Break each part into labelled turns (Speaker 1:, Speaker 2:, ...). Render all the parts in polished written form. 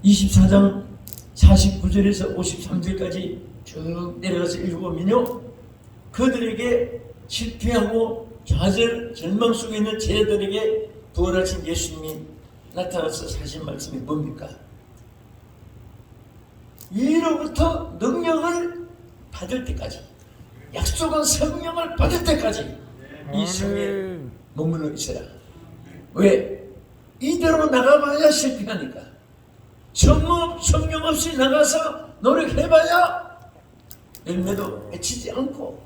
Speaker 1: 24장 49절에서 53절까지 쭉 내려가서 읽어보면요, 그들에게 실패하고 좌절, 절망 속에 있는 제자들에게 부활하신 예수님이 나타나서 하신 말씀이 뭡니까? 위로부터 능력을 받을 때까지, 약속한 성령을 받을 때까지 이 성에 머물러 있어라. 왜? 이대로 나가봐야 실패하니까. 성령 없이 나가서 노력해봐야 열매도 맺히지 않고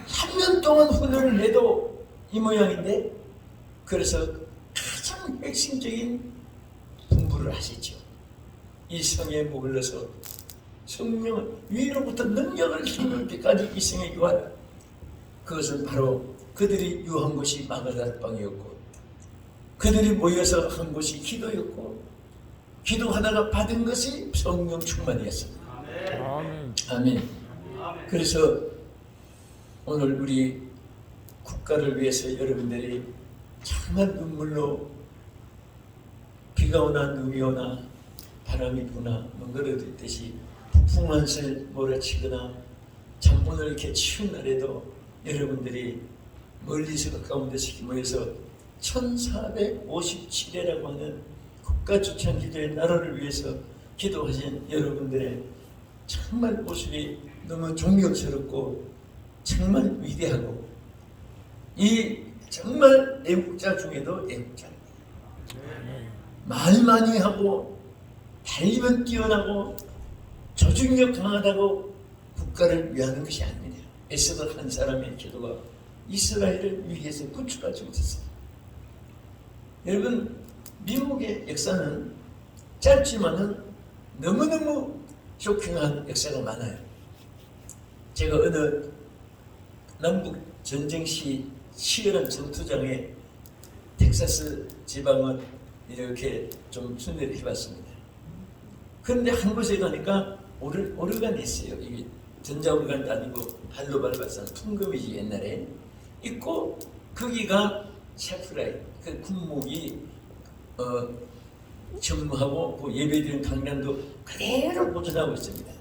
Speaker 1: 3년 동안 훈련을 해도 이 모양인데, 그래서 가장 핵심적인 분부를 하시죠. 이 성에 머물러서 성령을 위로부터 능력을 힘을 때까지 이 성에 유하라. 그것은 바로 그들이 유한 곳이 마가다락방이었고, 그들이 모여서 한 곳이 기도였고, 기도하다가 받은 것이 성령 충만이었습니다. 아멘. 아멘. 그래서 오늘 우리 국가를 위해서 여러분들이 정말 눈물로, 비가 오나 눈이 오나 바람이 부나 멍그러들듯이 북풍한슬 몰아치거나 창문을 이렇게 치운 날에도 여러분들이 멀리서 가까운 데서 모여서 1457회라고 하는 국가주창 기도의 나라를 위해서 기도하신 여러분들의 정말 모습이 너무 존경스럽고 정말 위대하고, 이 정말 애국자 중에도 애국자입니다. 말 많이 하고 달리면 뛰어나고 조직력 강하다고 국가를 위하는 것이 아닙니다. 에스더 한 사람의 기도가 이스라엘을 위해서 구출하지 못했습니다. 여러분, 미국의 역사는 짧지만은 너무너무 쇼킹한 역사가 많아요. 제가 어느 남북 전쟁 시 치열한 전투장에 텍사스 지방을 이렇게 좀 순회를 해봤습니다. 그런데 한 곳에 가니까 오르간이 있어요. 이게 전자오르간도 아니고 발로 밟아서 풍금이지 옛날에 있고, 거기가 셰프라이, 그 군목이 전무하고 그 예배드리는 강단도 그대로 보존하고 있습니다.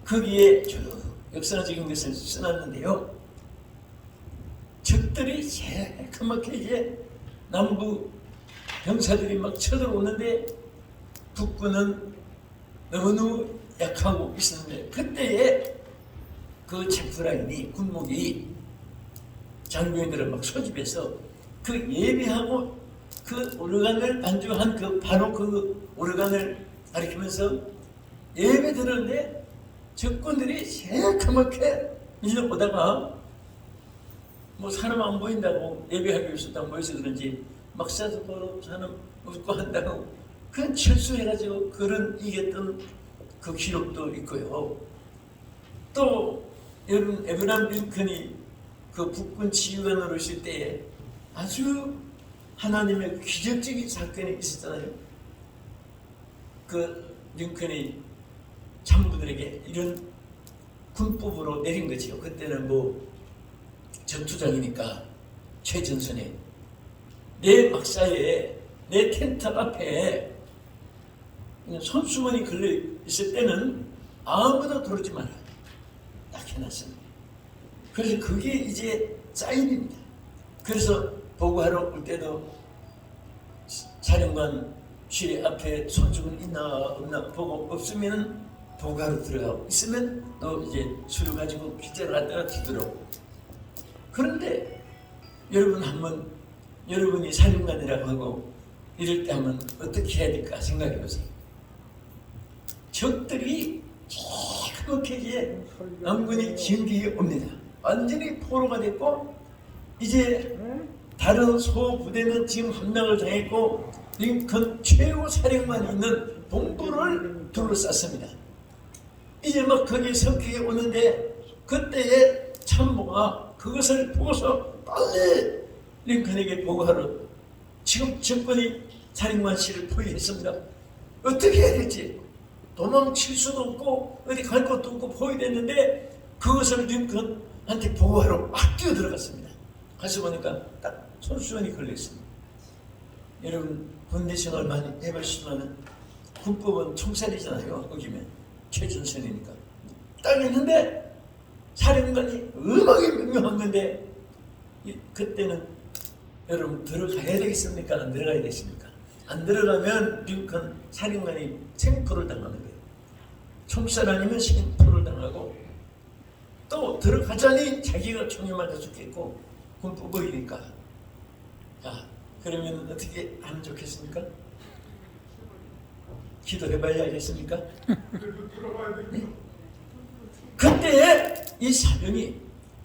Speaker 1: 거기에 쭉 역사적인 것을 써놨는데요, 적들이 새까맣게 이제 남부 병사들이 막 쳐들어오는데 북군은 너무너무 약하고 있었는데, 그때에 그 셰프라인이, 군목이 장병들을 막 소집해서 그 예배하고 그 오르간을 반주한 그 바로 그 오르간을 가리키면서 예배 드렸는데, 적군들이 새까맣게 밀려오다가 뭐 사람 안 보인다고 예배하기 위해서 딱 모여서 그런지 막 쏴서 바로 사람 웃고 한다고 그냥 철수해가지고 그런 이겼던 그 기록도 있고요. 또 여러분, 에브라임 링컨이 그 북군 지휘관으로 있을 때에 아주 하나님의 기적적인 사건이 있었잖아요. 그 링컨이 참부들에게 이런 군법으로 내린 거지요. 그때는 뭐 전투장이니까 최전선에 내 막사에 내 텐트 앞에 손수건이 걸려 있을 때는 아무도 들어오지 마라, 딱 해놨습니다. 그래서 그게 이제 사인입니다. 그래서 보고하러 올 때도 사령관실 앞에 손수건 있나 없나 보고, 없으면 보고하러 들어가고, 있으면 또 이제 술 가지고 기자를 갖다가 뒤돌아오고. 그런데 여러분, 한번 여러분이 사령관이라고 하고 이럴 때 한번 어떻게 해야 될까 생각해 보세요. 적들이 그렇게 이제 남군이 진기에 옵니다. 완전히 포로가 됐고, 이제 다른 소부대는 지금 함락을 당했고, 링컨 최고 사령관이 있는 본부를 둘러쌌습니다. 이제 막 거기에 성격이 오는데, 그때에 참모가 그것을 보고서 빨리 링컨에게 보고하러, 지금 정권이 사령관실을 포위했습니다. 어떻게 해야 될지, 도망칠 수도 없고 어디 갈 곳도 없고 포위됐는데, 그것을 링컨한테 보고하러 막 뛰어 들어갔습니다. 가서 보니까 딱 손수건이 걸려 있습니다. 여러분, 군대 생활 많이 해보시면은 군법은 총살이잖아요. 어기면 최준선이니까 딱 했는데 사령관이 음하게 명령한 건데 그때는 여러분 들어가야 되겠습니까? 안 들어가야 되겠습니까? 안 들어가면 미국한 사령관이 생포를 당하는 거예요. 총살 아니면 생포를 당하고 또 들어가자니 자기가 총에 맞아 죽겠고 군법이니까. 자, 그러면 어떻게 하면 좋겠습니까? 기도해봐야 하겠습니까? 네? 그때 이 사령이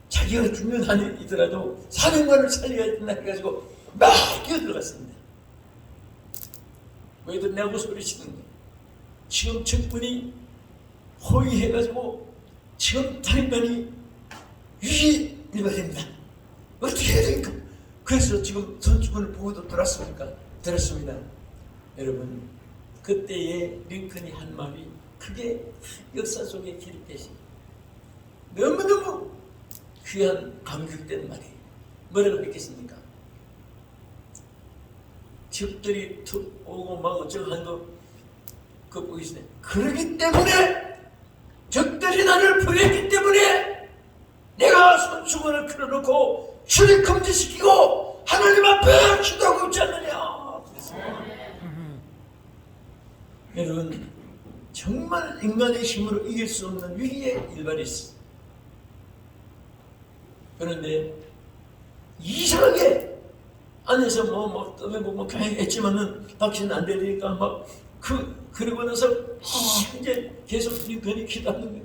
Speaker 1: 자기가 죽는 한이더라도 사령관을 살려야 된다 해가지고 막 뛰어들어갔습니다. 왜들 내고 소리치는 거예요? 지금 적군이 호위해가지고 지금 탈리반이 위기일반입니다. 어떻게 해야 됩니까? 그래서 지금 선수군을 보고도 들었습니까? 들었습니다. 여러분, 그때의 링컨이 한 말이 크게 역사 속에 기록되신 너무너무 귀한 감격된 말이에요. 뭐라고 했겠습니까? 적들이 툭 오고 막 어쩌고 하는 거 그거 보이시네. 그러기 때문에 적들이 나를 부렸기 때문에 내가 손수건을 틀어놓고 출입 금지시키고 하나님 앞에 기도하고 있지 않느냐. 여러분, 정말 인간의 힘으로 이길 수 없는 위기의 일반이 있어. 그런데 이상하게 안에서 막 떠매고 뭐 했지만은 박씨는 안 되니까 막 그러고 나서 이제 계속 링컨이 기도하는 거예요.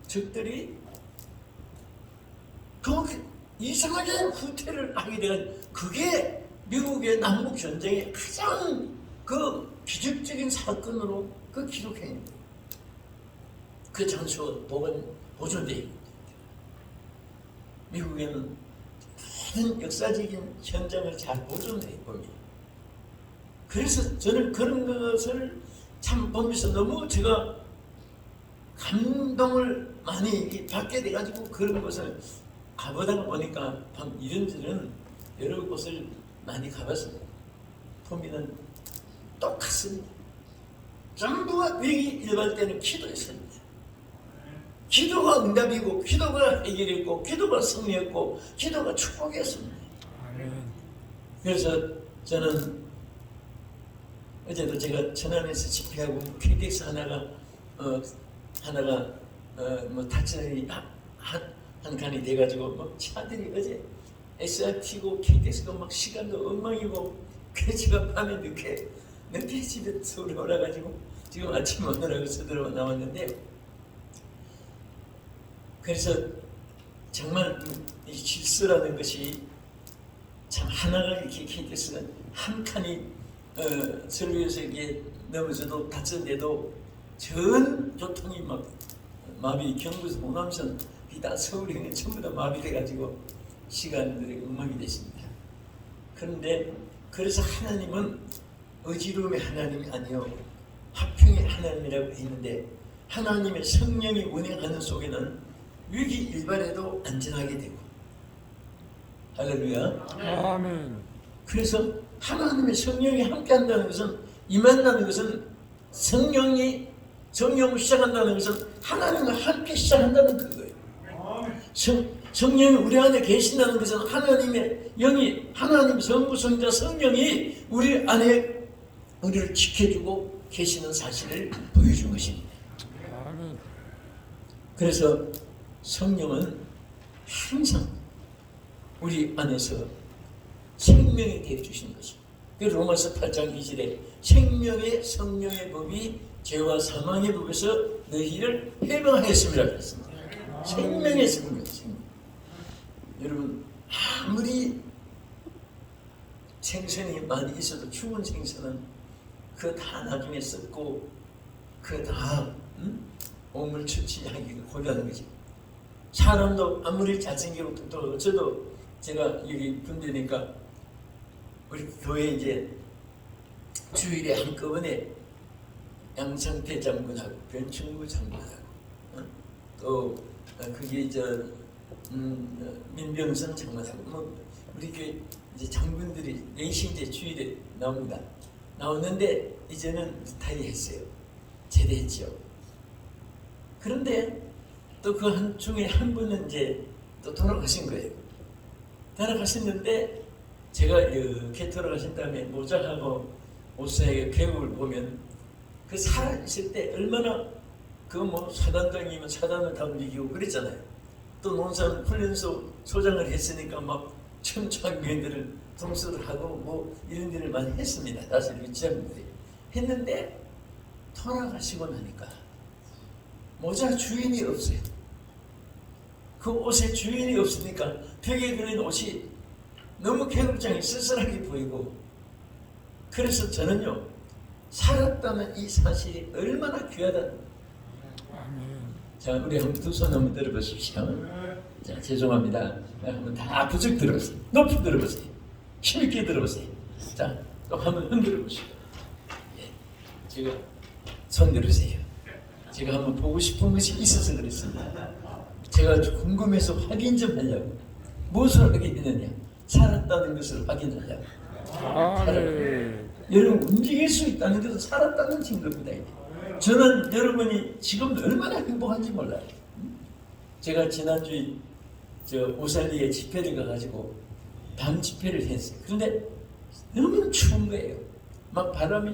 Speaker 1: 적들이 이상하게 후퇴를 하게 돼가지고 그게 미국의 남북 전쟁의 가장 그 기적적인 사건으로 그 기록해요. 그 장소가 보존되어 있고 미국에는 모든 역사적인 현장을 잘 보존해 봅니다. 그래서 저는 그런 것을 참 보면서 너무 제가 감동을 많이 받게 돼가지고 그런 것을 가보다 보니까 이런저런 여러 곳을 많이 가봤습니다. 보면은 똑같습니다. 전부가 위기 일발 때는 기도했습니다. 기도가 응답이고 기도가 해결했고 기도가 승리했고 기도가 축복이었습니다. 그래서 저는 어제도 제가 천안에서 집회하고 KTX 하나가 뭐 다치는 한 칸이 돼가지고 뭐 차들이 어제 SRT고 KTX가 막 시간도 엉망이고 그래서 제가 밤에 늦게 집에 서울에 올라가지고 지금 아침 오느라고 서둘러 나왔는데 그래서 정말 이 질서라는 것이 참 하나가 이렇게 KTX가 한 칸이 서울에서 이게 넘어져도 다쳤는데도 전 교통이 막 마비 경부에서 호남선 다 서울행은 전부 다 마비돼가지고 시간들이 엉망이 됐습니다. 그런데 그래서 하나님은 어지러움의 하나님이 아니요 화평의 하나님이라고 했는데 하나님의 성령이 운행하는 속에는 위기 일발에도 안전하게 되고 할렐루야.
Speaker 2: 아멘.
Speaker 1: 그래서 하나님의 성령이 함께한다는 것은 임한다는 것은 성령을 시작한다는 것은 하나님과 함께 시작한다는 그거예요. 성령이 우리 안에 계신다는 것은 하나님의 영이 하나님 성부 성자 성령이 우리 안에 우리를 지켜주고 계시는 사실을 보여준 것입니다. 그래서 성령은 항상 우리 안에서 생명이 되어 주시는 것입니다. 그 로마서 8장 2절에 생명의 성령의 법이 죄와 사망의 법에서 너희를 해방하였음이라 그랬습니다. 생명의 성령. 여러분 아무리 생선이 많이 있어도 죽은 생선은 그 다 나중에 썩고 그 다 오물 처치하기가 고려하는 거지. 사람도 아무리 잘생기고 또 저도 제가 여기 군대니까 우리 교회 이제 주일에 한꺼번에 양상태 장군하고 변충구 장군하고 또 그게 민병선 장군하고 뭐 우리 교회 이제 장군들이 내시 이제 주일에 나옵니다. 나오는데 이제는 리타이어했어요. 제대했죠. 그런데 또 그 한 중에 한 분은 이제 또 돌아가신 거예요. 돌아가셨는데 제가 이렇게 돌아가신 다음에 모자하고 옷사의 계곡을 보면 그 살아있을 때 얼마나 그 뭐 사단장이면 사단을 다 움직이고 그랬잖아요. 또 논산 훈련소 소장을 했으니까 막 청장병들을 동수를 하고 뭐 이런 일을 많이 했습니다. 사실 위치장들이 했는데 돌아가시고 나니까 모자 주인이 없어요. 그 옷에 주인이 없으니까 벽에 그린 옷이 너무 계급장이 쓸쓸하게 보이고, 그래서 저는요 살았다는 이 사실이 얼마나 귀하다는. 자, 우리 한번 두 손 한번 들어보십시오. 자, 죄송합니다. 한번 다 부쩍 들어보세요. 높이 들어보세요. 힘있게 들어보세요. 자, 또 한번 흔들어 보시고. 예, 제가 손 들으세요. 제가 한번 보고 싶은 것이 있어서 그랬습니다. 제가 아주 궁금해서 확인 좀 하려고. 무엇을 확인했느냐? 살았다는 것을 확인하려고. 여러분, 움직일 수 있다는 것은 살았다는 증거입니다. 저는 여러분이 지금 얼마나 행복한지 몰라요. 제가 지난주에 오살리에 집회를 가가지고 밤 집회를 했어요. 그런데 너무 추운 거예요. 막 바람이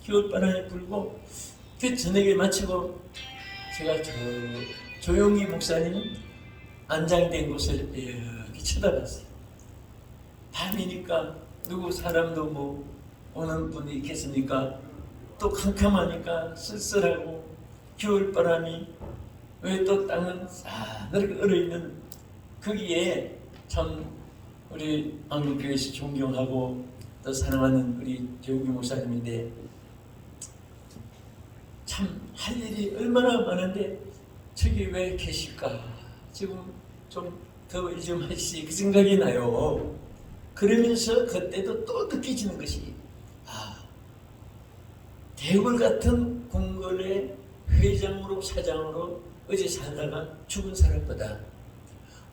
Speaker 1: 겨울바람이 불고, 그 저녁에 마치고 제가 조용히 목사님 안장된 곳을 이렇게 쳐다봤어요. 밤이니까 누구 사람도 뭐 오는 분이 있겠습니까? 또 캄캄하니까 쓸쓸하고 겨울바람이, 왜 또 땅은 싸늘하게 얼어있는 거기에 참 우리 한국교회에서 존경하고 또 사랑하는 우리 재욱이 목사님인데 참 할 일이 얼마나 많은데 저기 왜 계실까? 지금 좀 더 일 좀 하시지, 그 생각이 나요. 그러면서 그때도 또 느껴지는 것이, 대굴 같은 궁궐의 회장으로 사장으로 어제 살다가 죽은 사람보다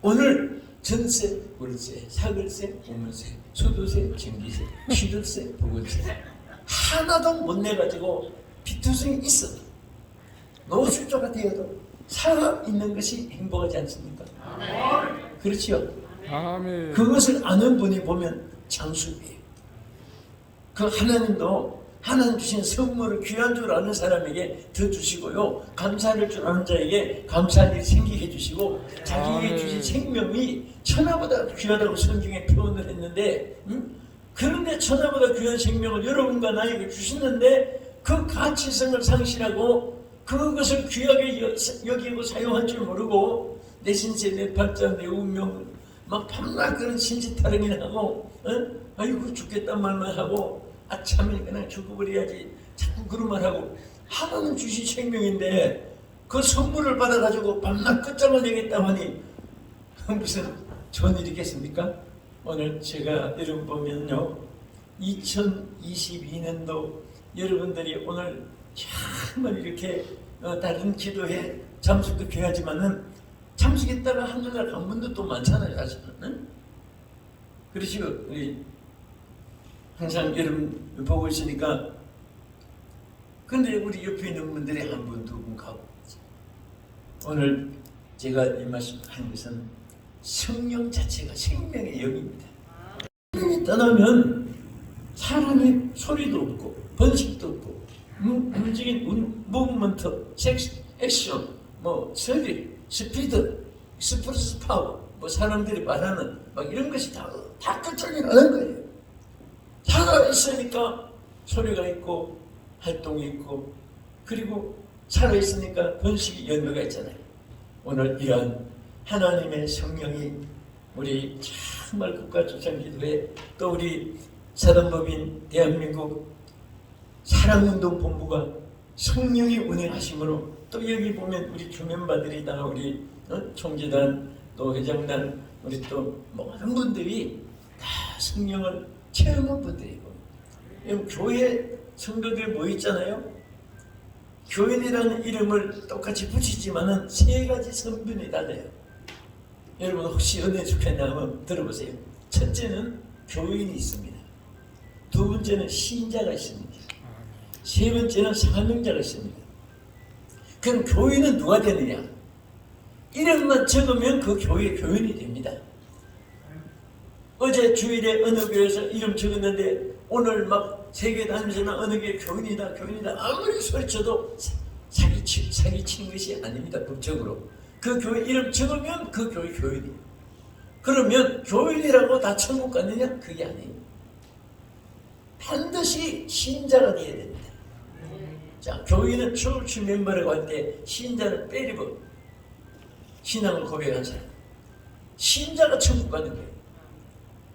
Speaker 1: 오늘 전세, 월세, 사글세, 보물세, 수도세, 전기세, 취득세, 보건세 하나도 못 내가지고 빚투성이 있어 노숙자가 되어도 살아있는 것이 행복하지 않습니까? 그렇지요?
Speaker 2: 아멘.
Speaker 1: 그것을 아는 분이 보면 장수예요. 그 하나님도 하나님 주신 선물을 귀한 줄 아는 사람에게 더 주시고요, 감사할 줄 아는 자에게 감사할 일이 생기게 해주시고, 자기에게 주신 생명이 천하보다 귀하다고 성경에 표현을 했는데, 그런데 천하보다 귀한 생명을 여러분과 나에게 주시는데 그 가치성을 상실하고 그것을 귀하게 여기고 사용할 줄 모르고 내 신세, 내 팔자, 내 운명을 막 밤낮 그런 신지타령이나 하고, 아이고 죽겠단 말만 하고, 아참에 그냥 죽어버려야지 자꾸 그런 말 하고, 하나님 주신 생명인데 그 선물을 받아가지고 밤낮 끝장을 내겠다 하니 무슨 좋은 일이겠습니까? 오늘 제가 여러분 보면요, 2022년도 여러분들이 오늘 정말 이렇게 다른 기도에 참석도 귀하지만은 참석했다가 한나라 간 분도 또 많잖아요, 사실은. 그러시고 우리 항상 여러분 보고 있으니까, 근데 우리 옆에 있는 분들이 한 분, 두 분 가고, 오늘 제가 이 말씀하는 것은 성령 자체가 생명의 영입니다. 성령이 떠나면 사람의 소리도 없고 번식도 없고 움직인 무브먼트, 섹스, 액션, 뭐 서리, 스피드, 스프레스 파워, 뭐 사람들이 말하는 막 이런 것이 다 끝장이 나는 거예요. 살아있으니까 소리가 있고 활동이 있고, 그리고 살아있으니까 번식이 열매가 있잖아요. 오늘 이러한 하나님의 성령이 우리 정말 국가조상기도회, 또 우리 사단법인 대한민국 사랑운동본부가 성령이 운행하심으로, 또 여기 보면 우리 주멤버들이 다 우리 총재단, 또 회장단, 우리 또 모든 분들이 다 성령을 체험한 분들이고, 교회 성도들이 모였잖아요. 교회라는 이름을 똑같이 붙이지만은 3가지 성분이 달라요. 여러분 혹시 은혜 좋겠냐 한번 들어보세요. 첫째는 교인이 있습니다. 두 번째는 신자가 있습니다. 세 번째는 사명자가 있습니다. 그럼 교인은 누가 되느냐? 이름만 적으면 그 교회 교인이 됩니다. 어제 주일에 어느 교회에서 이름 적었는데 오늘 막 세계 다니면서 어느 교회 교인이다 교인이다 아무리 소리쳐도 사기치는 것이 아닙니다. 법적으로 그 교회 이름 적으면 그 교회 교인이에요. 그러면 교인이라고 다 천국 갔느냐? 그게 아니에요. 반드시 신자가 되어야 됩니다. 자, 교인은 철치 멤버라고 할 때 신자는 빼리고 신앙을 고백한 사람, 신자가 천국 가는 거예요.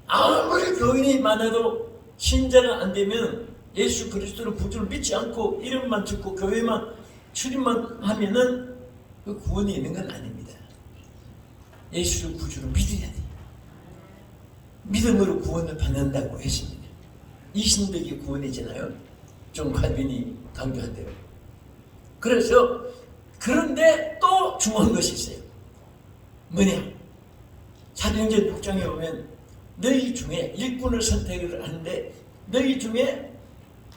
Speaker 1: 아무리 교인이 많아도 신자가 안 되면 예수 그리스도를 구주를 믿지 않고 이름만 듣고 교회만 출입만 하면은 그 구원이 있는 건 아닙니다. 예수를 구주로 믿어야 돼요. 믿음으로 구원을 받는다고 했습니다. 이신덕이 구원이잖아요. 좀 칼빈이 강조한 대로. 그래서 그런데 또 중요한 것이 있어요. 뭐냐? 사도행전 6장에 보면 너희 중에 일꾼을 선택을 하는데 너희 중에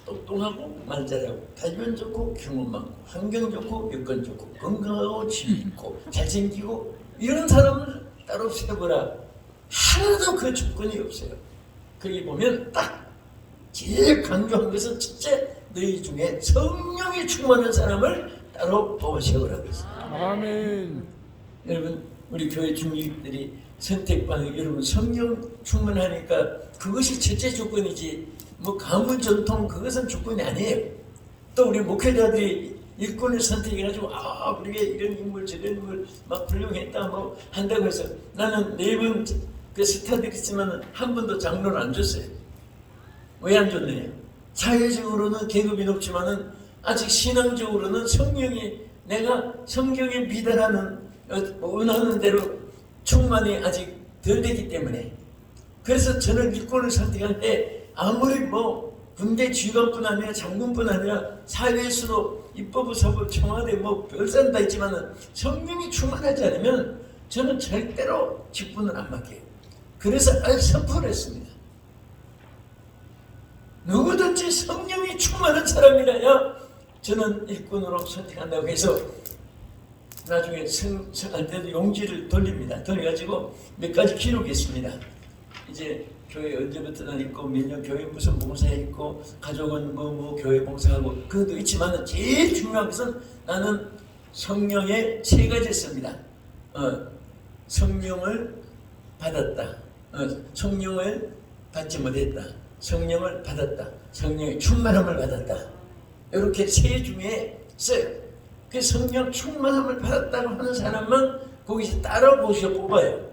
Speaker 1: 똑똑하고 말 잘하고 발변 좋고 경험 많고 환경 좋고 여건 좋고 건강하고 집 있고 잘생기고 이런 사람을 따로 세보라. 하나도 그 조건이 없어요. 거기 보면 딱 제일 강조한 것은 첫째 너희 중에 성령이 충만한 사람을 따로 뽑아 세우라고 했어요.
Speaker 2: 아멘.
Speaker 1: 여러분 우리 교회 중직들이 선택받는 여러분 성령 충만하니까 그것이 첫째 조건이지 뭐 가문 전통 그것은 조건이 아니에요. 또 우리 목회자들이 일꾼을 선택해가지고 우리가 이런 인물 저런 인물 막 훌륭했다 뭐 한다고 해서 나는 4번 그 스타들 있지만 한 번도 장로를 안 줬어요. 왜 안 줬느냐? 사회적으로는 계급이 높지만은 아직 신앙적으로는 성령이 내가 성경에 믿으라는 원하는 대로 충만이 아직 덜 되기 때문에 그래서 저는 일꾼을 선택할 때 아무리 뭐 군대 지휘관뿐 아니라 장군뿐 아니라 사회에서도 입법부 사법 청와대 뭐 별산 다 있지만은 성령이 충만하지 않으면 저는 절대로 직분을 안 맡겨요. 그래서 선포를 했습니다. 누구든지 성령이 충만한 사람이라야 저는 일꾼으로 선택한다고 해서 나중에 성한테도 용지를 돌립니다. 돌려가지고 몇 가지 기록이 있습니다. 이제 교회 언제부터 다녔고 몇 년 교회 무슨 봉사했고 가족은 뭐 교회 봉사하고 그것도 있지만 제일 중요한 것은 나는 성령의 3가지 있습니다. 성령을 받았다. 성령을 받지 못했다. 성령을 받았다. 성령의 충만함을 받았다. 이렇게 3 중에 써요. 그 성령 충만함을 받았다고 하는 사람만 거기서 따라 보셔 뽑아요.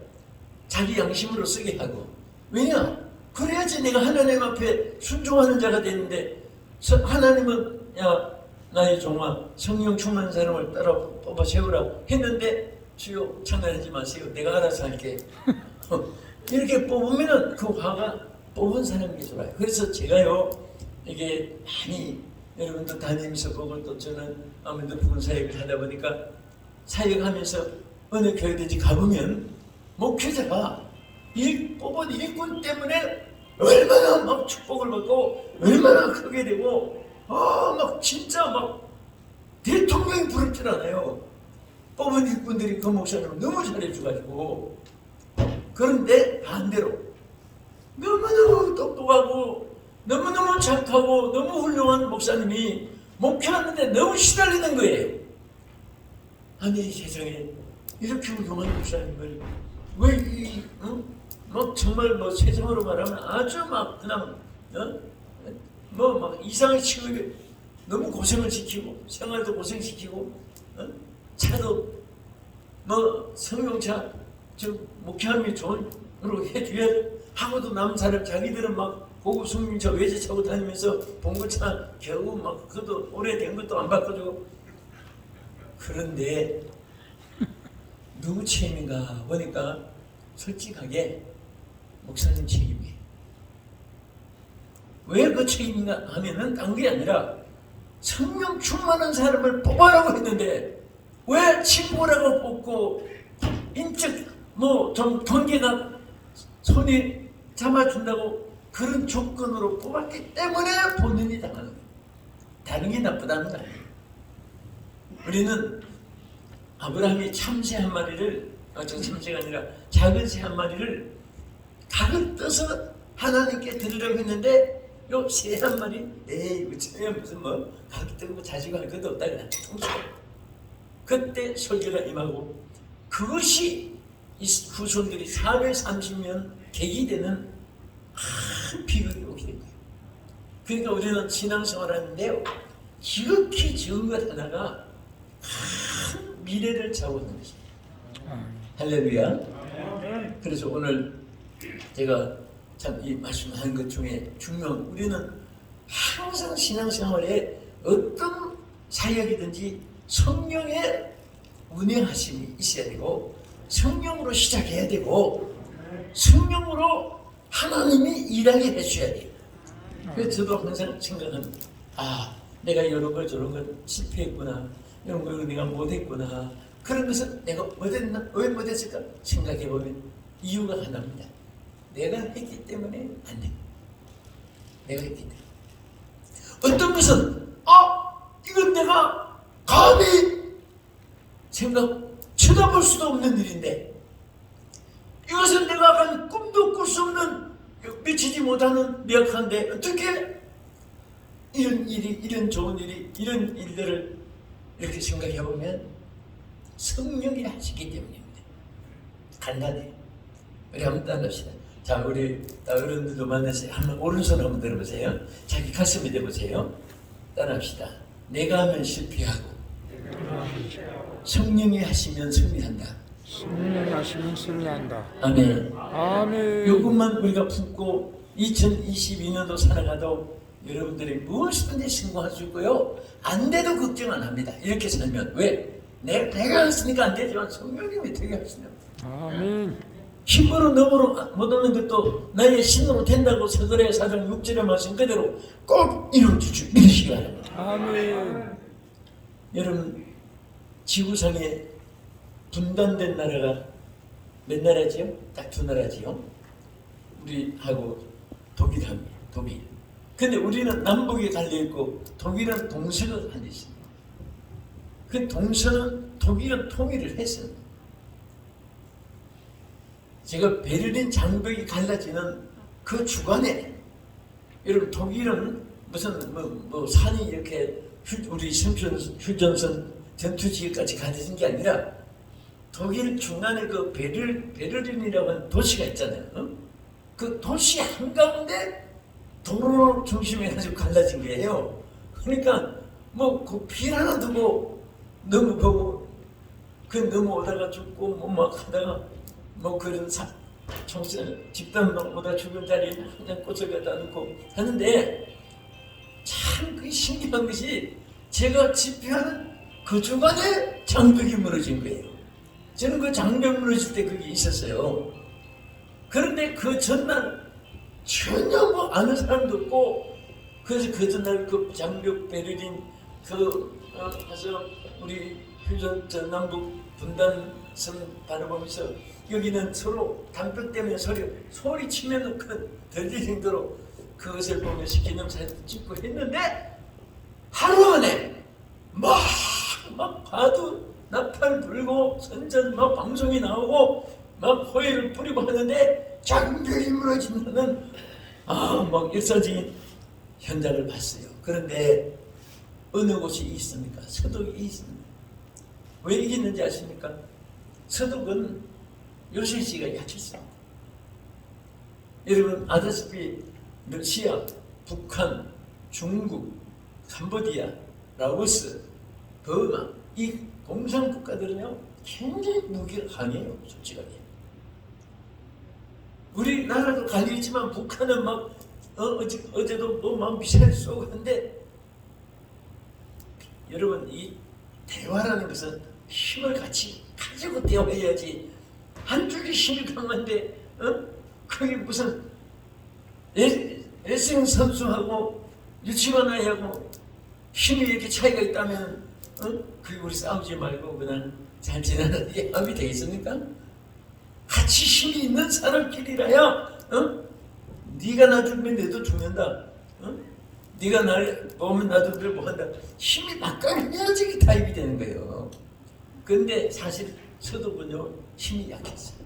Speaker 1: 자기 양심으로 쓰게 하고. 왜냐? 그래야지 내가 하나님 앞에 순종하는 자가 되는데 하나님은 야 나의 종아 성령 충만한 사람을 따라 뽑아 세우라 했는데 주여 장난하지 마세요. 내가 알아서 할게. 이렇게 뽑으면은 그 화가 뽑은 사람이 좋아요. 그래서 제가요 이게 많이 여러분도 다니면서 보고 또 저는 아무래도 부분 사역을 하다 보니까 사역하면서 어느 교회든지 가보면 목회자가 뽑은 일꾼 때문에 얼마나 막 축복을 받고 얼마나 크게 되고 막 진짜 막 대통령이 부를 줄 알아요. 뽑은 일꾼들이 그 목사님을 너무 잘해줘가지고. 그런데 반대로 너무너무 똑똑하고 너무너무 착하고 너무 훌륭한 목사님이 목회하는데 너무 시달리는 거예요. 아니 세상에 이렇게 훌륭한 목사님을 왜 막 정말 뭐 세상으로 말하면 아주 막 그냥 뭐 막 이상한 취급에 너무 고생을 시키고 생활도 고생시키고 차도 뭐 성령차 저 목회함이 좋은 으로 해줘야 하고도 남은 사람 자기들은 막 고급 승용차 외제차고 다니면서 봉고차 겨우 막 그것도 오래된 것도 안 바꿔주고. 그런데 누구 책임인가 보니까 솔직하게 목사님 책임이에요. 왜 그 책임인가 하면은 딴 게 아니라 성령 충만한 사람을 뽑아라고 했는데 왜 친구라고 뽑고 인적 뭐 좀 관계가 손이 잡아준다고 그런 조건으로 뽑았기 때문에 본인이 당하는 거예요. 다른 게 나쁘다는 거 아니에요. 우리는 아브라함이 참새 한 마리를, 참새가 아니라 작은 새 한 마리를 각을 떠서 하나님께 드리려고 했는데 요 새 한 마리, 에이 무슨 뭐 각이 뜨고 뭐 자지고 할 것도 없다 그냥 통째. 그때 설교가 임하고 그것이 이 후손들이 430년 계기되는 큰 비극이 오게 된 거예요. 그러니까 우리는 신앙생활을 하는데요, 지극히 적은 것 하나가 큰 미래를 좌우하는 것입니다. 할렐루야. 그래서 오늘 제가 참 이 말씀하는 것 중에 중요한, 우리는 항상 신앙생활에 어떤 사역이든지 성령의 운행하심이 있어야 되고, 성령으로 시작해야 되고, 성령으로 하나님이 일하게 해주셔야 돼요. 그래서 저도 항상 생각합니다. 내가 이런 걸 저런 걸 실패했구나, 이런 걸 내가 못했구나. 그런 것은 내가 못했나? 왜 못했을까? 생각해보면 이유가 하나입니다. 내가 했기 때문에 안 돼. 내가 했기 때문에. 어떤 것은 이건 내가 감히 쳐다볼 수도 없는 일인데, 이것은 내가 한 꿈도 꿀 수 없는, 미치지 못하는 미약한데 어떻게 이런 일이, 이런 좋은 일이, 이런 일들을 이렇게 생각해보면 성령이 하시기 때문입니다. 간단해. 우리 한번 따라합시다. 자, 우리 어른들도 만나서 한번 오른손 한번 들어보세요. 자기 가슴에 대보세요. 따라합시다. 내가 하면 실패하고 성령이 하시면 승리한다.
Speaker 2: 성령이 하시면 승리한다.
Speaker 1: 아멘.
Speaker 2: 아멘.
Speaker 1: 요것만 우리가 품고 2022년도 살아가도 여러분들이 무엇이든지 성공할 수 있고요, 안 돼도 걱정 안 합니다. 이렇게 살면. 왜? 내가 했으니까 안 되지만 성령님이 되게 하시는.
Speaker 2: 아멘.
Speaker 1: 힘으로 넘어로 못 오는 것도 나의 신으로 된다고 서두에 4장 6절에 말씀 그대로 꼭 이루어주시기 바랍니다.
Speaker 2: 아멘.
Speaker 1: 여러분, 지구상에 분단된 나라가 몇 나라지요? 딱 두 나라지요. 우리하고 독일합니다. 독일. 근데 우리는 남북에 갈려있고 독일은 동서가 갈려있습니다. 그 동서는 독일은 통일을 했습니다. 제가 베를린 장벽이 갈라지는 그 주간에, 여러분 독일은 무슨 뭐 산이 이렇게 우리 휴전선 전투지역까지 갈라진 게 아니라 독일 중간에 그 베를린이라고 하는 도시가 있잖아요. 그 도시 한가운데 도로 중심해가지고 갈라진 거예요. 그러니까 뭐 그 길 하나 두고 넘어보고 넘어오다가 죽고 뭐 막 하다가 뭐 그런 집단 막 오다 죽은 자리에 그냥 꽃을 갖다 놓고 하는데, 참 그게 신기한 것이 제가 집회하는 그 주간에 장벽이 무너진 거예요. 저는 그 장벽 무너질 때 그게 있었어요. 그런데 그 전날 전혀 뭐 아는 사람도 없고, 그래서 그 전날 그 장벽 베를린 가서 우리 휴전 남북 분단선 바라보면서 여기는 서로 담벼 때문에 소리 치면 들릴 정도로 그것을 보면서 기념사진 찍고 했는데, 하루 만에 막 가도 나팔 불고 선전 막 방송이 나오고 막 호의를 뿌리고 하는데 장벽이 무너진다는 막 역사적인 현장을 봤어요. 그런데 어느 곳이 있습니까? 서독이 있습니다. 왜 이겼는지 아십니까? 서독은 요새시가 약했어. 여러분 아다시피 러시아, 북한, 중국, 캄보디아, 라오스, 버마, 이 공산국가들은요 굉장히 무기가 강해요. 솔직하게. 우리나라도 갈리지만 북한은 막 어제도 막 미사일 쏘고 하는데, 여러분 이 대화라는 것은 힘을 같이 가지고 대화해야지. 한쪽이 힘이 강한데 그게 무슨 레슬링 선수하고 유치원 아이하고 힘이 이렇게 차이가 있다면 그게 우리 싸우지 말고 그냥 잘 지내는 게 합이 되겠습니까? 같이 힘이 있는 사람끼리라야 네가 나 죽으면 내도 죽는다. 어? 네가 날 보면 나도 늘 뭐한다. 힘이 막강해야지 타입이 되는 거예요. 근데 사실 서독은요 힘이 약했어요.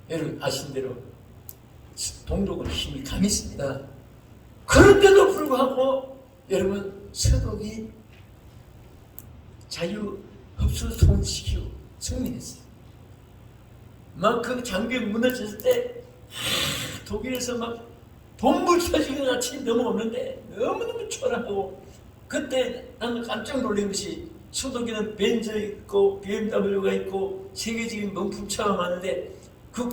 Speaker 1: 여러분 아신 대로 동독은 힘이 강했습니다. 그런데도 불구하고 여러분 서독이 자유 흡수를 통일시키고 승리했어요. 막 그 장벽이 무너졌을 때 독일에서 막 bom불 터지고 같이 넘어오는데 너무너무 초라하고 그때 나는 깜짝 놀란 것이 서독에는 벤츠 있고 BMW가 있고 세계적인 명품차가 많은데 그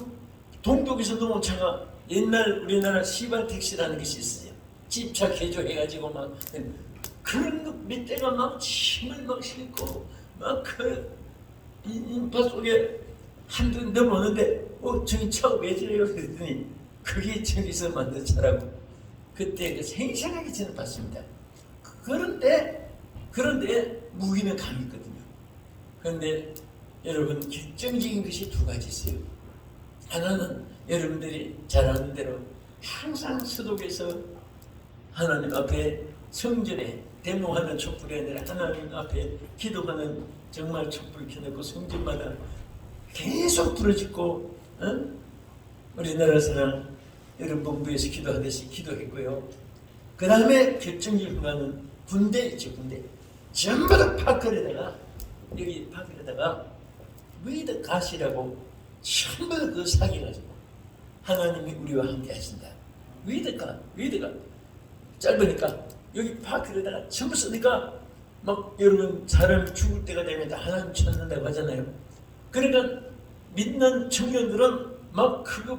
Speaker 1: 동독에서 넘어온 차가 옛날 우리나라 시발 택시라는 것이 있어요. 집착 개조해가지고 막 그런 밑에가 막 침을 막 싣고 막 그 인파 속에 한두 넘어오는데 저기 차가 왜 저래요? 그랬더니 그게 저기서 만든 차라고 그때 그 생생하게 저는 봤습니다. 그런데 무기는 강했거든요. 그런데 여러분 결정적인 것이 두 가지 있어요. 하나는 여러분들이 잘 아는 대로 항상 서독에서 하나님 앞에 성전에 대모하는 촛불이 아니라 하나님 앞에 기도하는 정말 촛불 켜놓고 성전마다 계속 부르짖고 우리나라 사람 여러분 본부에서 기도하듯이 기도했고요. 그 다음에 결정적인 거는 군대 있죠. 군대 전부 다 파크에다가 여기 파크에다가 위드 가시라고 전부 다 그 사귀어가지고 하나님이 우리와 함께 하신다. 위드가 짧으니까 여기 파크에다가 전부 쓰니까 막 여러분 사람이 죽을 때가 되면 다 하나님 찾는다고 하잖아요. 그러니까 믿는 청년들은 막 그거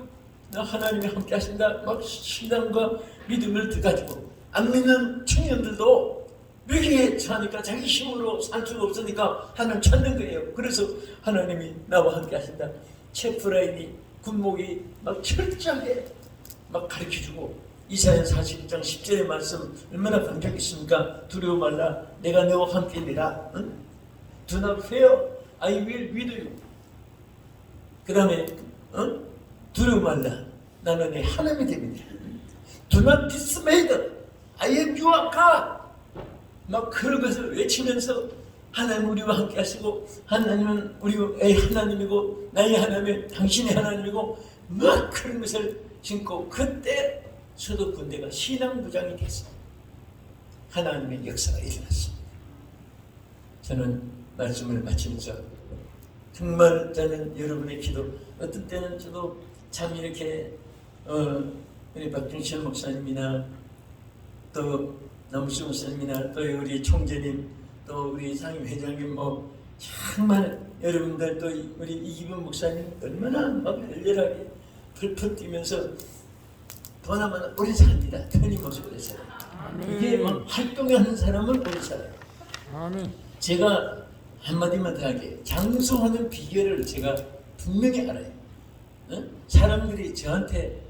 Speaker 1: 하나님이 함께 하신다 막 신앙과 믿음을 가지고 안 믿는 청년들도 위기에 처하니까 자기 힘으로 살 수가 없으니까 하나님 찾는 거예요. 그래서 하나님이 나와 함께 하신다. 체프라인이 군목이 막 철저하게 막 가르쳐주고 이사야 41장 10절의 말씀 얼마나 감격 있습니까? 두려워 말라 내가 너와 함께니라. 응? Do not fear, I will with you. 그 다음에 두려워 말라 나는 내 하나님이 됩니다. Do not dismay, I am your God. 막 그런 것을 외치면서 하나님 우리와 함께 하시고 하나님은 우리의 하나님이고 나의 하나님은 당신의 하나님이고 막 그런 것을 신고 그때 서독 군대가 신앙부장이 됐습니다. 하나님의 역사가 일어났습니다. 저는 말씀을 마치면서 정말 저는 여러분의 기도 어떤 때는 저도 참 이렇게 우리 박준실 목사님이나 또 남수 목사님이나 또 우리 총재님 또 우리 상임회장님 뭐 정말 여러분들 또 우리 이기분 목사님 얼마나 막 열렬하게 펄펄 뛰면서 더나마나 오래 삽니다. 끊임없이 오래 살아요. 이게 막 활동하는 사람은 오래 살아요.
Speaker 2: 아멘.
Speaker 1: 제가 한마디만 더 할게요. 장수하는 비결을 제가 분명히 알아요. 사람들이 저한테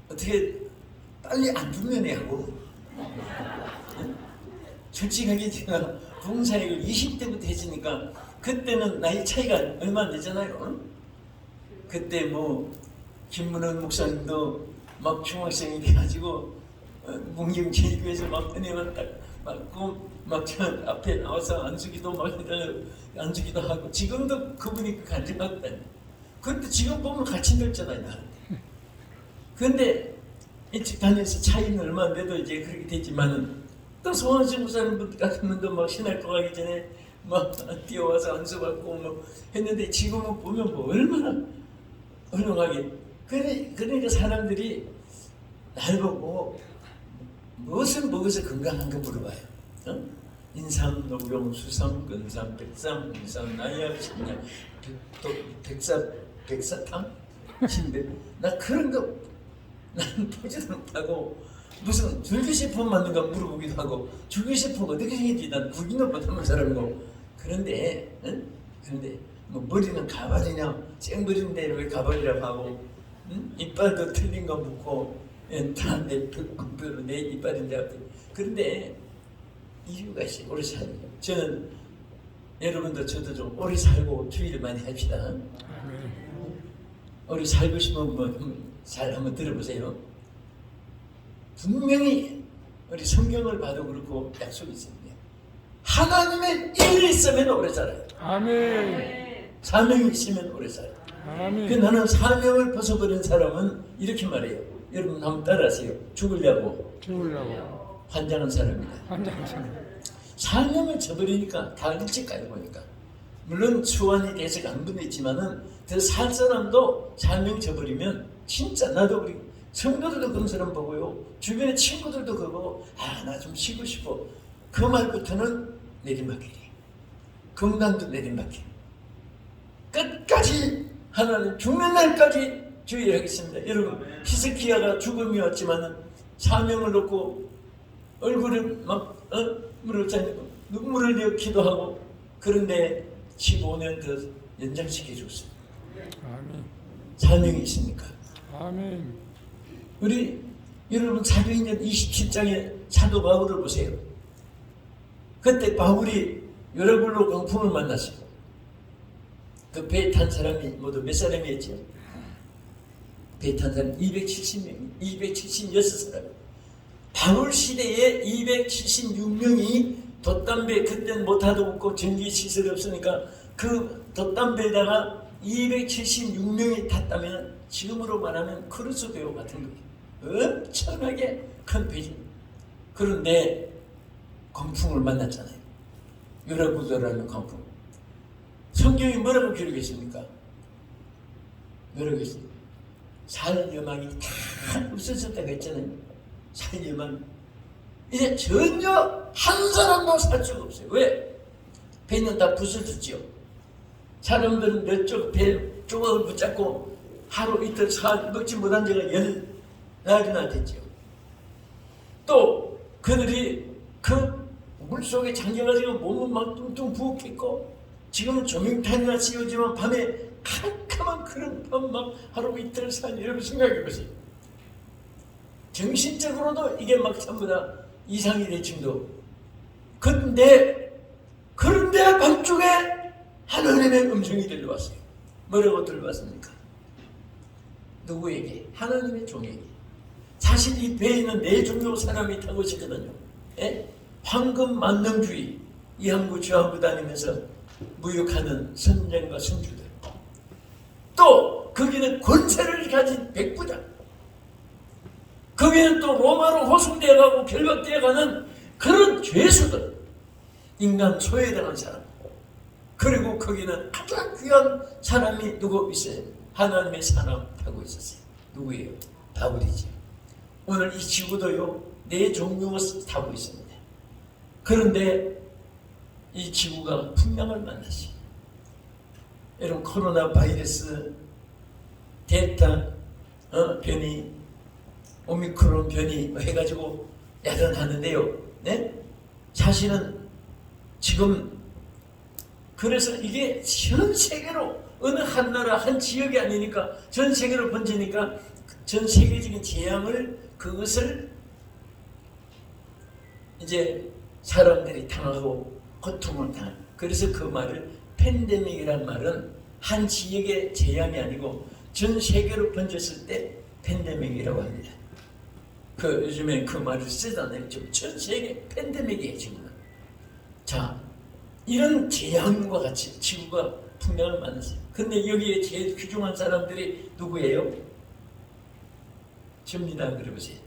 Speaker 1: 어떻게 빨리 안 죽느냐고. 솔직하게 제가 봉사역을 20대부터 했으니까 그때는 나이 차이가 얼마 안 되잖아요. 그때 뭐 김문원 목사님도 막 중학생이 돼가지고 문경제일교에서 막 은혜만 딱 맞고 막 저 앞에 나와서 안수기도 막 안수기도 하고 지금도 그분이 간증하거든요. 그런데 지금 보면 같이 늙잖아요. 나한테. 그런데 일찍 다녀서 차이는 얼마 안 돼도 이제 그렇게 됐지만은 또 송환식 목사님 같은 분도 막 신학교 가기 전에 막 뛰어와서 안수받고 뭐 했는데 지금은 보면 뭐 얼마나 훌륭하게 그러니까 사람들이 날 보고 무엇을 먹어서 건강한가 물어봐요. 인삼, 녹용, 수삼, 근삼, 백삼, 홍삼, 나약, 신약, 백사탕, 신배. 나 그런 거 나는 보지도 못하고 무슨 줄기세포 맞는 거 물어보기도 하고 줄기세포가 어떻게 생겼지 난 구기도 못하는 사람이고 그런데 뭐 머리는 가발이냐 생머리인데 왜 가발이라고 하고 이빨도 틀린 거 묻고 다내 이빨인데 그런데 이유가 있어요. 오래 살고 저는 여러분도 저도 좀 오래 살고 주의를 많이 합시다. 우리 살고 싶으면 잘 한번 들어보세요. 분명히 우리 성경을 봐도 그렇고 약속이 있습니다. 하나님의 일이 있으면 오래 살아요.
Speaker 2: 아멘.
Speaker 1: 사명이 있으면 오래 살아요.
Speaker 2: 아멘.
Speaker 1: 그 나는 사명을 벗어버린 사람은 이렇게 말해요. 여러분 한번 따라하세요. 죽으려고
Speaker 2: 죽으려고.
Speaker 1: 환장한 사람이다.
Speaker 2: 환장하시네.
Speaker 1: 사명을 저버리니까 다 일찍 가요 보니까. 물론 수완이 계속 안 붙어있지만은 더 살 사람도 사명 저버리면 진짜 나도 우리 성도들도 그런 사람 보고요. 주변의 친구들도 그거 나 좀 쉬고 싶어. 그 말부터는 내리막길이에요. 금단도 내리막길. 끝까지 하나님 죽는 날까지 주의하겠습니다. 여러분 히스기야가 죽음이 왔지만은 사명을 놓고 얼굴을 막 눈물을 내어 기도하고 그런데 15년 더 연장시켜 줬습니다.
Speaker 2: 아멘.
Speaker 1: 사명이 있습니까?
Speaker 2: 아멘.
Speaker 1: 우리 여러분 사도행전 27장의 사도 바울을 보세요. 그때 바울이 여러분로 광풍을 만났어요. 그 배 탄 사람이 모두 몇 사람이었죠? 배 탄 사람 270명, 276사람. 바울 시대에 276명이 돛담배 그때는 모터도 없고 전기 시설이 없으니까 그 돛담배에다가 276명이 탔다면 지금으로 말하면 크루즈 배우 같은 거예요. 엄청나게 큰 배죠. 그런데 광풍을 만났잖아요. 유라구더라는 광풍. 성경이 뭐라고 기록했습니까? 뭐라고 했습니까? 살 여망이 다 없어졌다고 했잖아요. 살 여망. 이제 전혀 한 사람도 살 수가 없어요. 왜? 배는 다 부서졌죠. 사람들은 몇 쪽 배 조각을 붙잡고 하루 이틀 먹지 못한 지가 10날이나 됐죠. 또 그들이 그 물속에 잠겨가지고 몸은 막 뚱뚱 부었겠고 지금은 조명탄이나 씌우지만 밤에 캄캄한 그런 밤 막 하루 이틀 산 여러분 생각해보세요. 정신적으로도 이게 막 전부 다 이상이 될 정도. 그런데 밤중에 하나님의 음성이 들려왔어요. 뭐라고 들려왔습니까? 누구에게? 하나님의 종에게. 사실 이 배에 있는 네 종류 사람이 타고 있었거든요. 예? 황금 만능주의 이항구 저항구 다니면서 무역하는 선장과 선주들. 또 거기는 권세를 가진 백부장. 거기는 또 로마로 호송되어 가고 결박되어 가는 그런 죄수들. 인간 소외 당한 사람. 그리고 거기는 가장 귀한 사람이 누구 있어요? 하나님의 사람 타고 있었어요. 누구예요? 바울이죠. 오늘 이 지구도요, 네 종류가 타고 있습니다. 그런데 이 지구가 풍랑을 만났어요. 여러분 코로나 바이러스 델타 변이 오미크론 변이 해가지고 야단하는데요. 네? 사실은 지금 그래서 이게 전 세계로 어느 한 나라 한 지역이 아니니까 전 세계로 번지니까 전 세계적인 재앙을 그것을 이제 사람들이 당하고 고통을 당하고 그래서 그 말을 팬데믹이란 말은 한 지역의 재앙이 아니고 전 세계로 번졌을 때 팬데믹이라고 합니다. 그 요즘에 그 말을 쓰잖아요. 전 세계 팬데믹이에요 지금. 자, 이런 재앙과 같이 지구가 풍랑을 만났어요. 근데 여기에 제일 귀중한 사람들이 누구예요? 접니다. 그러보세요.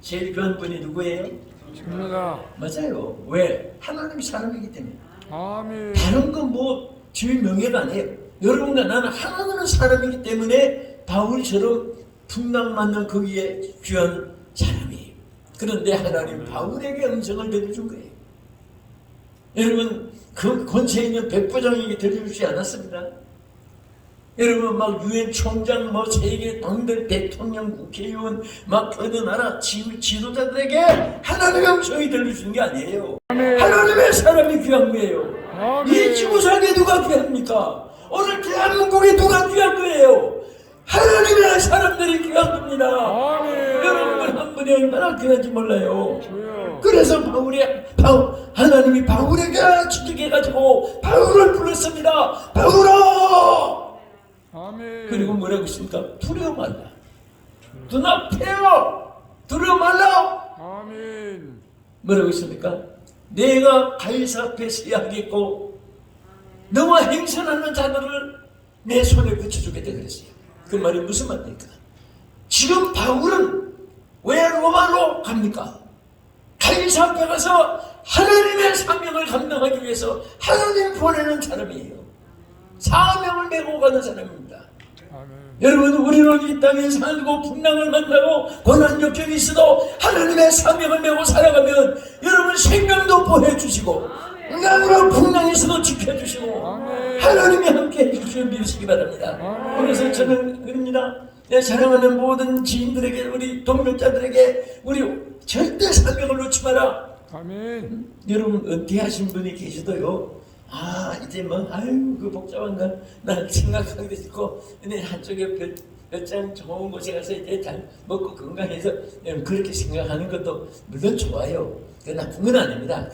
Speaker 1: 제일 귀한 분이 누구예요?
Speaker 2: 접니다.
Speaker 1: 맞아요. 왜? 하나님이 사람이기 때문에.
Speaker 2: 아멘.
Speaker 1: 다른 건 뭐 주의 명예가 아니에요. 여러분과 나는 하나님은 사람이기 때문에 바울처럼 풍랑 맞는 거기에 귀한 사람이에요. 그런데 하나님 바울에게 음성을 들려준 거예요. 여러분 그 권세 있는 백부장에게 들려주지 않았습니다. 여러분 막 유엔 총장 뭐 세계 당들 대통령 국회의원 막 어느 나라 지도자들에게 하나님의 음성이 들려주는 게 아니에요.
Speaker 2: 아멘.
Speaker 1: 하나님의 사람이 귀한 거예요.
Speaker 2: 아멘.
Speaker 1: 이 지구상에 누가 귀합니까? 오늘 대한민국에 누가 귀한 거예요? 하나님의 사람들이 귀한 겁니다.
Speaker 2: 아멘.
Speaker 1: 여러분들 한 분이 얼마나 귀한지 몰라요.
Speaker 2: 주여.
Speaker 1: 그래서 하나님이 바울에게 지적해가지고 바울을 불렀습니다. 바울아!
Speaker 2: 아멘.
Speaker 1: 그리고 뭐라고 했습니까? 두려워 말라. 눈앞에요. 두려워 말라.
Speaker 2: 아멘.
Speaker 1: 뭐라고 했습니까? 내가 가이사 앞에 서야 하겠고 너와 행선하는 자들을 내 손에 붙여주겠다 그랬어요. 그 말이 무슨 말입니까? 지금 바울은 왜 로마로 갑니까? 가이사 앞에 가서 하나님의 사명을 감당하기 위해서 하나님 보내는 사람이에요. 사명을 메고 가는 사람입니다.
Speaker 2: 아멘.
Speaker 1: 여러분, 우리는 이 땅에 살고 풍랑을 만나고 고난 역경이 있어도 하나님의 사명을 메고 살아가면 여러분 생명도 보호해주시고 나무로 풍랑에서도 지켜주시고
Speaker 2: 아멘.
Speaker 1: 하나님이 함께 해주시면 믿으시기 바랍니다.
Speaker 2: 아멘.
Speaker 1: 그래서 저는 그럽니다. 내 사랑하는 모든 지인들에게, 우리 동료자들에게 우리 절대 사명을 놓지 마라.
Speaker 2: 아멘.
Speaker 1: 여러분, 은퇴하신 분이 계셔도요, 이제 뭐, 그 복잡한 건 난 생각하기도 싫고, 근데 한쪽에 별장 좋은 곳에 가서 이제 잘 먹고 건강해서 그렇게 생각하는 것도 물론 좋아요. 그 나쁜 건 아닙니다.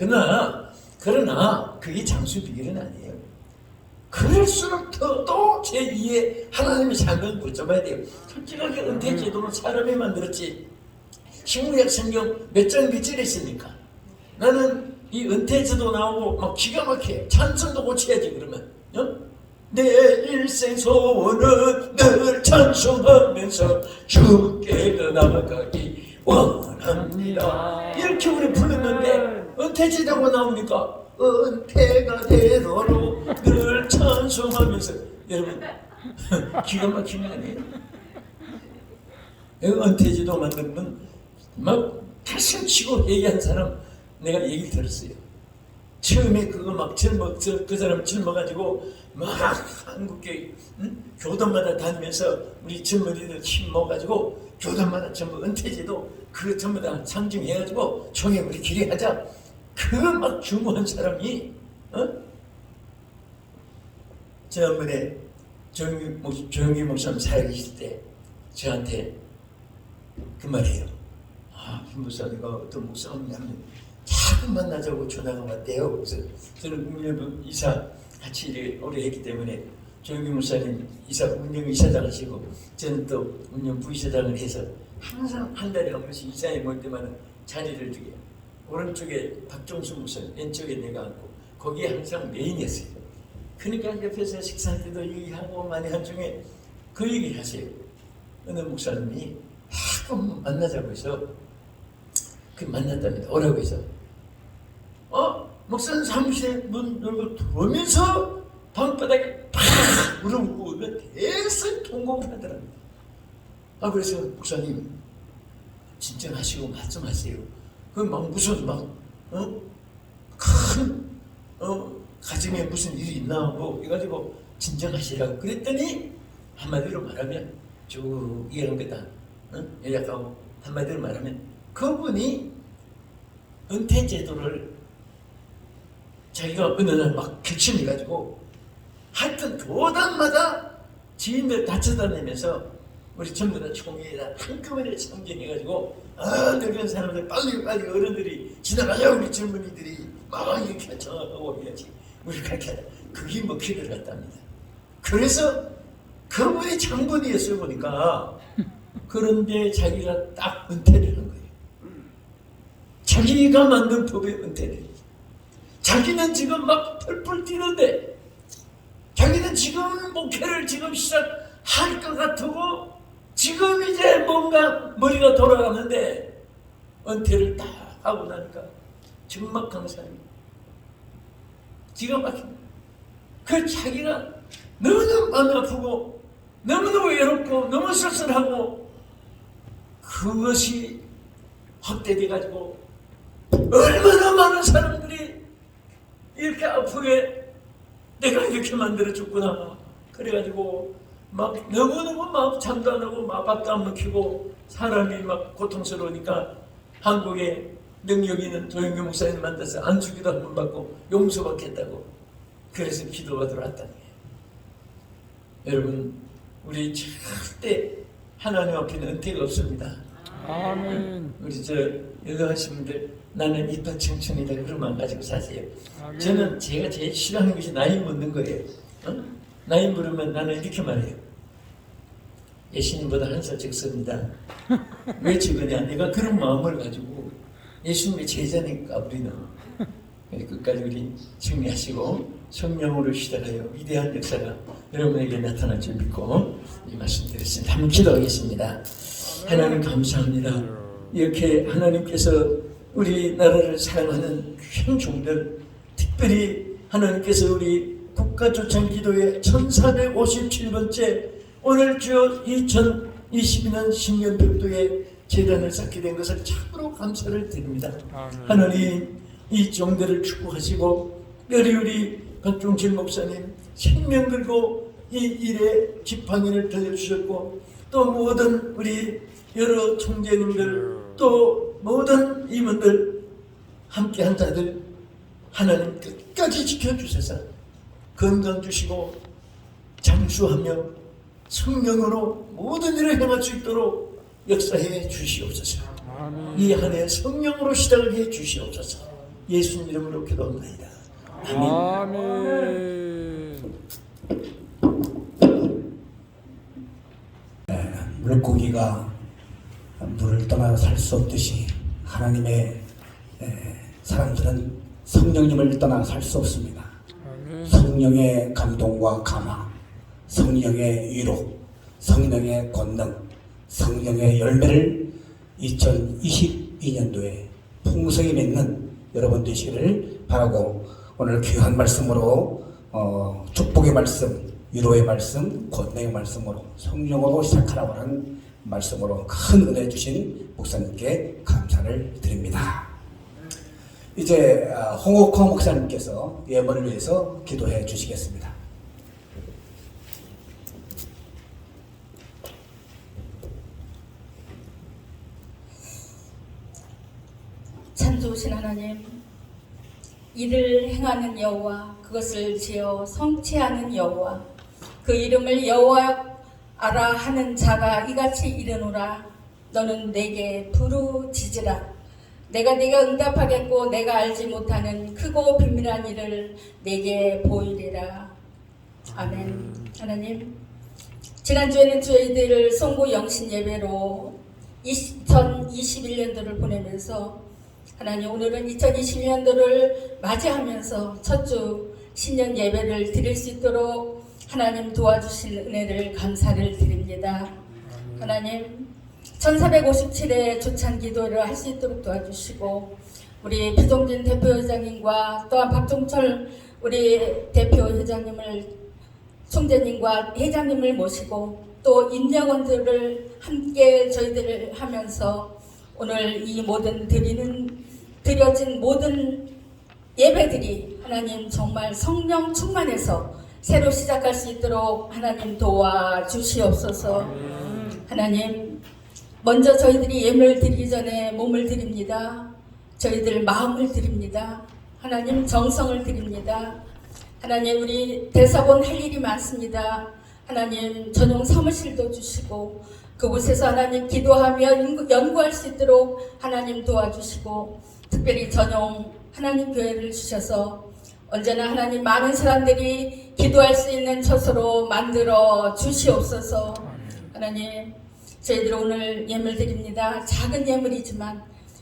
Speaker 1: 그러나 그게 장수 비결은 아니에요. 그럴수록 또 제2의 하나님의 삶을 붙잡아야 돼요. 솔직하게 은퇴 제도는 사람이 만들었지. 신구약 성경 몇 장 몇 절에 있습니까? 나는 이 은퇴 제도 나오고 막 기가 막혀. 찬송도 고쳐야지 그러면. 내 일생 소원은 늘 찬송하면서 주께 더 나아가기 원합니다. 이렇게 우리 불렀는데 은퇴 제도가 나옵니까? 은퇴가 되도록 늘 찬송하면서. 여러분 기가 막힌 거 아니에요? 은퇴제도 만들면 막 가슴 치고 얘기한 사람 내가 얘기 들었어요. 처음에 그거 막 그 사람 젊어가지고 막 한국계 교단마다 다니면서 우리 젊은이들 힘 모아가지고 교단마다 전부 은퇴제도 그거 전부 다 상징해가지고 총회 우리 길이 하자. 그거 막 주무한 사람이 지난번에 조영기 목사님 살아계실 때 저한테 그 말이에요. 김 목사님가 어떤 목사님이냐면 자꾸 만나자고 전화가 왔대요. 그래서 저는 운영 이사 같이 일을 오래 했기 때문에 조영기 목사님 운영 이사장 하시고 저는 또 운영 부이사장을 해서 항상 한 달에 한 번씩 이사에 모일 때마다 자리를 주게. 오른쪽에 박종수 목사님, 왼쪽에 내가 앉고 거기에 항상 메인이었어요. 그러니까 옆에서 식사할 때도 얘기하고 많이 한 중에 그 얘기를 하세요. 어느 목사님이 한번 만나자고 해서 그 만났답니다. 오라고 해서 목사님 사무실에 문 열고 들어오면서 방바닥에 팍 물어보고 대성 통곡을 하더랍니다. 그래서 목사님 진정하시고 말씀하세요. 그 막 무슨 큰 가정에 무슨 일이 있나 뭐 해가지고 진정하시라고 그랬더니 한마디로 말하면 쭉 이해한 거다. 요약하고 한마디로 말하면 그분이 은퇴 제도를 자기가 어느 날 막 결심해가지고 하여튼 교단마다 지인들 다 찾아다니면서 우리 전부 다 총회에다 한꺼번에 참견해가지고 늙은 사람들 빨리 어른들이 지나가자 우리 젊은이들이 막 이렇게 정하고 해야지 우리 그렇게 하자. 그게 먹히를 갔답니다. 그래서 그분이 장본이었어요 보니까. 그런데 자기가 딱 은퇴를 한 거예요. 자기가 만든 법에 은퇴를. 자기는 지금 막 펄펄 뛰는데 자기는 지금 목회를 지금 시작할 것 같고 지금 이제 뭔가 머리가 돌아가는데 은퇴를 딱 하고 나니까 정막한 사람이 기가 막힙니다. 그 자기가 너무너무 마음 아프고 너무너무 외롭고 너무 쓸쓸하고 그것이 확대돼가지고 얼마나 많은 사람들이 이렇게 아프게 내가 이렇게 만들어줬구나. 그래가지고 막 너무너무 막 잠도 안 하고 막 밥도 안 먹히고 사람이 막 고통스러우니까 한국에 능력 있는 도영규 목사님 만나서 안수기도 한 번 받고 용서받겠다고 그래서 기도가 들어왔다는 거예요. 여러분 우리 절대 하나님 앞에는 은퇴가 없습니다.
Speaker 2: 아멘.
Speaker 1: 우리 연락하신 분들 나는 이빨 청춘이다 그러면 안 가지고 사세요.
Speaker 2: 아멘.
Speaker 1: 저는 제가 제일 싫어하는 것이 나이 묻는 거예요. 나이 물으면 나는 이렇게 말해요. 예수님보다 한 살 적습니다. 왜 적으냐? 내가 그런 마음을 가지고 예수님의 제자니까 우리는 끝까지 우리 승리하시고 성령으로 시작하여 위대한 역사가 여러분에게 나타날 줄 믿고 이 말씀 드렸습니다. 한번 기도하겠습니다. 하나님 감사합니다. 이렇게 하나님께서 우리나라를 사랑하는 귀한 종들, 특별히 하나님께서 우리 국가조창기도회 1457번째 오늘 주요 2022년 신년 별도의 재단을 쌓게 된 것을 참으로 감사를 드립니다. 하나님 이 종들을 축복하시고 특별히 우리 박종철 목사님 생명 걸고 이 일에 지팡이를 들려주셨고 또 모든 우리 여러 총재님들 또 모든 임원들 함께한 자들 하나님 끝까지 지켜주셔서 건강 주시고 장수하며 성령으로 모든 일을 행할 수 있도록 역사해 주시옵소서. 이 한 해 성령으로 시작을 해 주시옵소서. 예수님 이름으로 기도합니다. 아멘.
Speaker 3: 물고기가 물을 떠나 살 수 없듯이 하나님의 사람들은 성령님을 떠나 살 수 없습니다. 성령의 감동과 감화, 성령의 위로, 성령의 권능, 성령의 열매를 2022년도에 풍성히 맺는 여러분 되시기를 바라고 오늘 귀한 말씀으로 축복의 말씀, 위로의 말씀, 권능의 말씀으로 성령으로 시작하라고 하는 말씀으로 큰 은혜 주신 목사님께 감사를 드립니다. 이제 홍옥화 목사님께서 예물을 위해서 기도해 주시겠습니다.
Speaker 4: 참 좋으신 하나님, 이를 행하는 여호와, 그것을 지어 성취하는 여호와, 그 이름을 여호와라 하는 자가 이같이 이르노라. 너는 내게 부르짖으라. 내가 네가 응답하겠고 내가 알지 못하는 크고 비밀한 일을 내게 보이리라. 아멘. 하나님, 지난주에는 저희들 송구 영신 예배로 2021년도를 보내면서 하나님, 오늘은 2022년도를 맞이하면서 첫 주 신년 예배를 드릴 수 있도록 하나님 도와주실 은혜를 감사를 드립니다. 하나님, 1457회 조찬 기도를 할 수 있도록 도와주시고 우리 표종진 대표회장님과 또한 박종철 우리 대표회장님을 총재님과 회장님을 모시고 또 임직원들을 함께 저희들을 하면서 오늘 이 모든 드려진 모든 예배들이 하나님 정말 성령 충만해서 새로 시작할 수 있도록 하나님 도와주시옵소서. 하나님, 먼저 저희들이 예물을 드리기 전에 몸을 드립니다. 저희들 마음을 드립니다. 하나님, 정성을 드립니다. 하나님, 우리 대사본 할 일이 많습니다. 하나님, 전용 사무실도 주시고 그곳에서 하나님 기도하며 연구할 수 있도록 하나님 도와주시고 특별히 전용 하나님 교회를 주셔서 언제나 하나님 많은 사람들이 기도할 수 있는 처소로 만들어 주시옵소서. 하나님, 저희들 오늘 예물 드립니다. 작은 예물이지만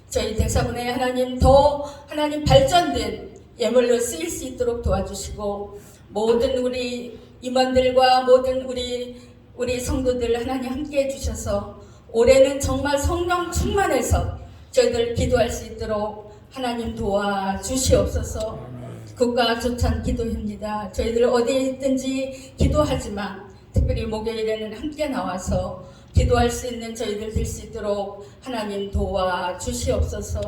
Speaker 4: 저희 대사분에 하나님 더 하나님 발전된 예물로 쓰일 수 있도록 도와주시고 모든 우리 임원들과 모든 우리 성도들 하나님 함께 해주셔서 올해는 정말 성령 충만해서 저희들 기도할 수 있도록 하나님 도와주시옵소서. 국가조찬 기도입니다. 저희들 어디에 있든지 기도하지만 특별히 목요일에는 함께 나와서 기도할 수 있는 저희들 될 수 있도록 하나님 도와주시옵소서.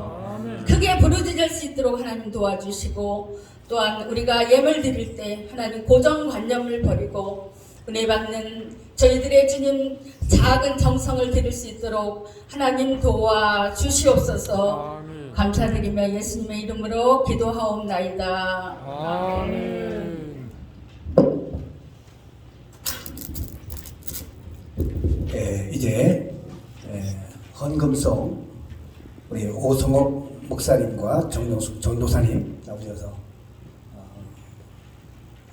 Speaker 4: 크게 부르짖을 수 있도록 하나님 도와주시고 또한 우리가 예물 드릴 때 하나님 고정관념을 버리고 은혜 받는 저희들의 주님 작은 정성을 드릴 수 있도록 하나님 도와주시옵소서. 감사드리며 예수님의 이름으로 기도하옵나이다. 아멘.
Speaker 3: 이제 헌금송 우리 오성옥 목사님과 정동숙 전도사님 나오셔서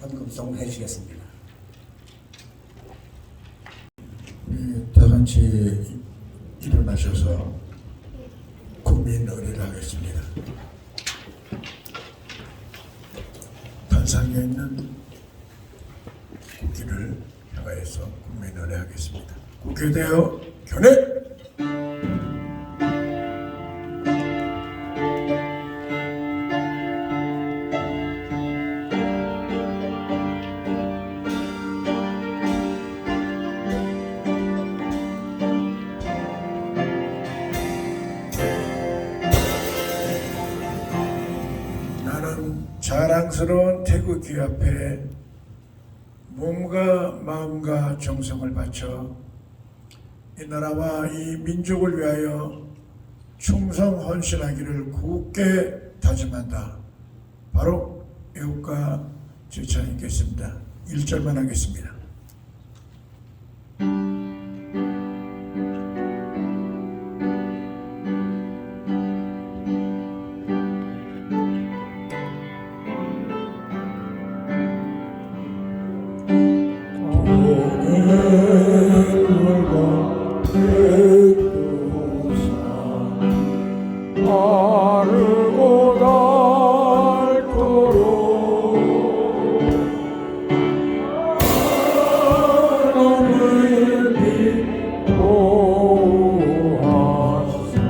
Speaker 3: 헌금송 해주시겠습니다.
Speaker 5: 같이 일어나셔서 국민 의례를 하겠습니다. 단상에 있는 국기를 향하여서 국민 의례하겠습니다. 국회대여 견해! 나는 자랑스러운 태극기 앞에 몸과 마음과 정성을 바쳐 이 나라와 이 민족을 위하여 충성 헌신하기를 굳게 다짐한다. 바로 애국가 제차 읽겠습니다. 1절만 하겠습니다.
Speaker 2: 바르고 닳도록 하나님을 보호하시사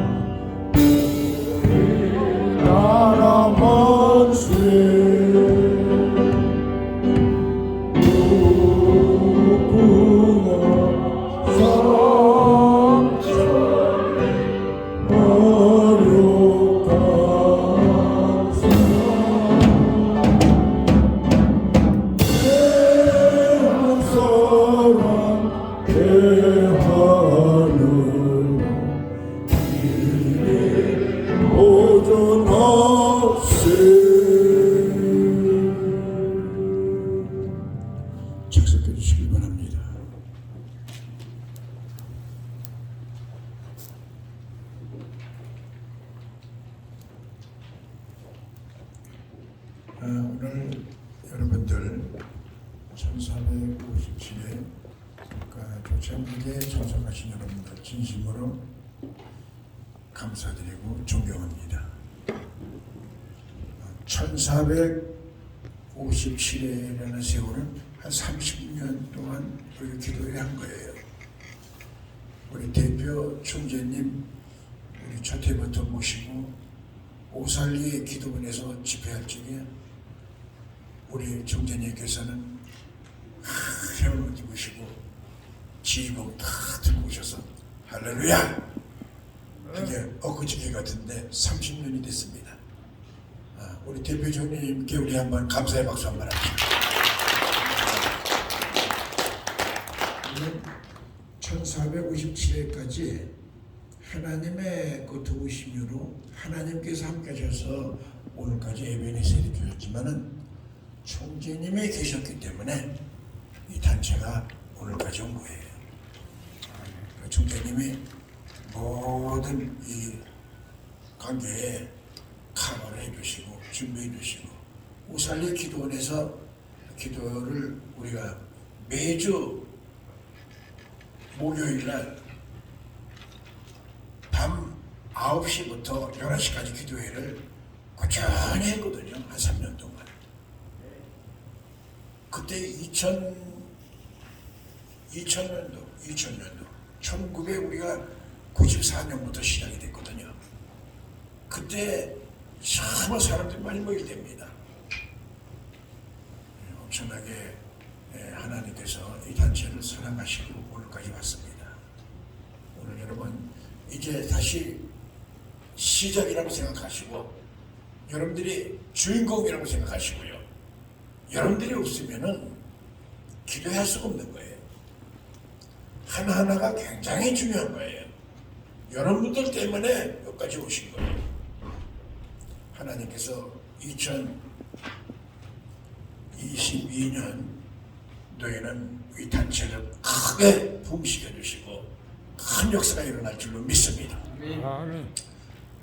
Speaker 2: 나라 만세
Speaker 5: 착석해 주시기 바랍니다. 오늘 여러분들 1457회 조창국에 참석하신 여러분들 진심으로 감사드리고 존경합니다. 1457회라는 세월은 한 30년 동안 우리 기도를 한 거예요. 우리 대표 총재님 우리 첫 해부터 모시고 오살리 기도원에서 집회할 적에 우리 총재님께서는 해을 입으시고 지휘봉 다 들고 오셔서 할렐루야! 이게 엊그저께 같은데 30년이 됐습니다. 우리 대표 총재님께 우리 한번 감사의 박수 한번 합시다. 1457회까지 하나님의 그 도우심으로 하나님께서 함께 하셔서 오늘까지 예배를 세워주셨지만은 총재님이 계셨기 때문에 이 단체가 오늘까지 온 거예요. 총재님이 모든 이 관계에 카바를 해주시고 준비해 주시고 오살리 기도원에서 기도를 우리가 매주 목요일날 밤 9시부터 11시까지 기도회를 꾸준히 했거든요. 한 3년 동안. 그때 2000년도 1900 우리가 94년부터 시작이 됐거든요. 그때 정말 사람들이 많이 모이게 됩니다. 엄청나게 하나님께서 이 단체를 사랑하시고 오늘까지 왔습니다. 오늘 여러분 이제 다시 시작이라고 생각하시고 여러분들이 주인공이라고 생각하시고요. 여러분들이 없으면은 기도할 수가 없는 거예요. 하나하나가 굉장히 중요한 거예요. 여러분들 때문에 여기까지 오신 거예요. 하나님께서 2022년도에는 이 단체를 크게 부흥시켜 주시고 큰 역사가 일어날 줄로 믿습니다.
Speaker 2: 아멘.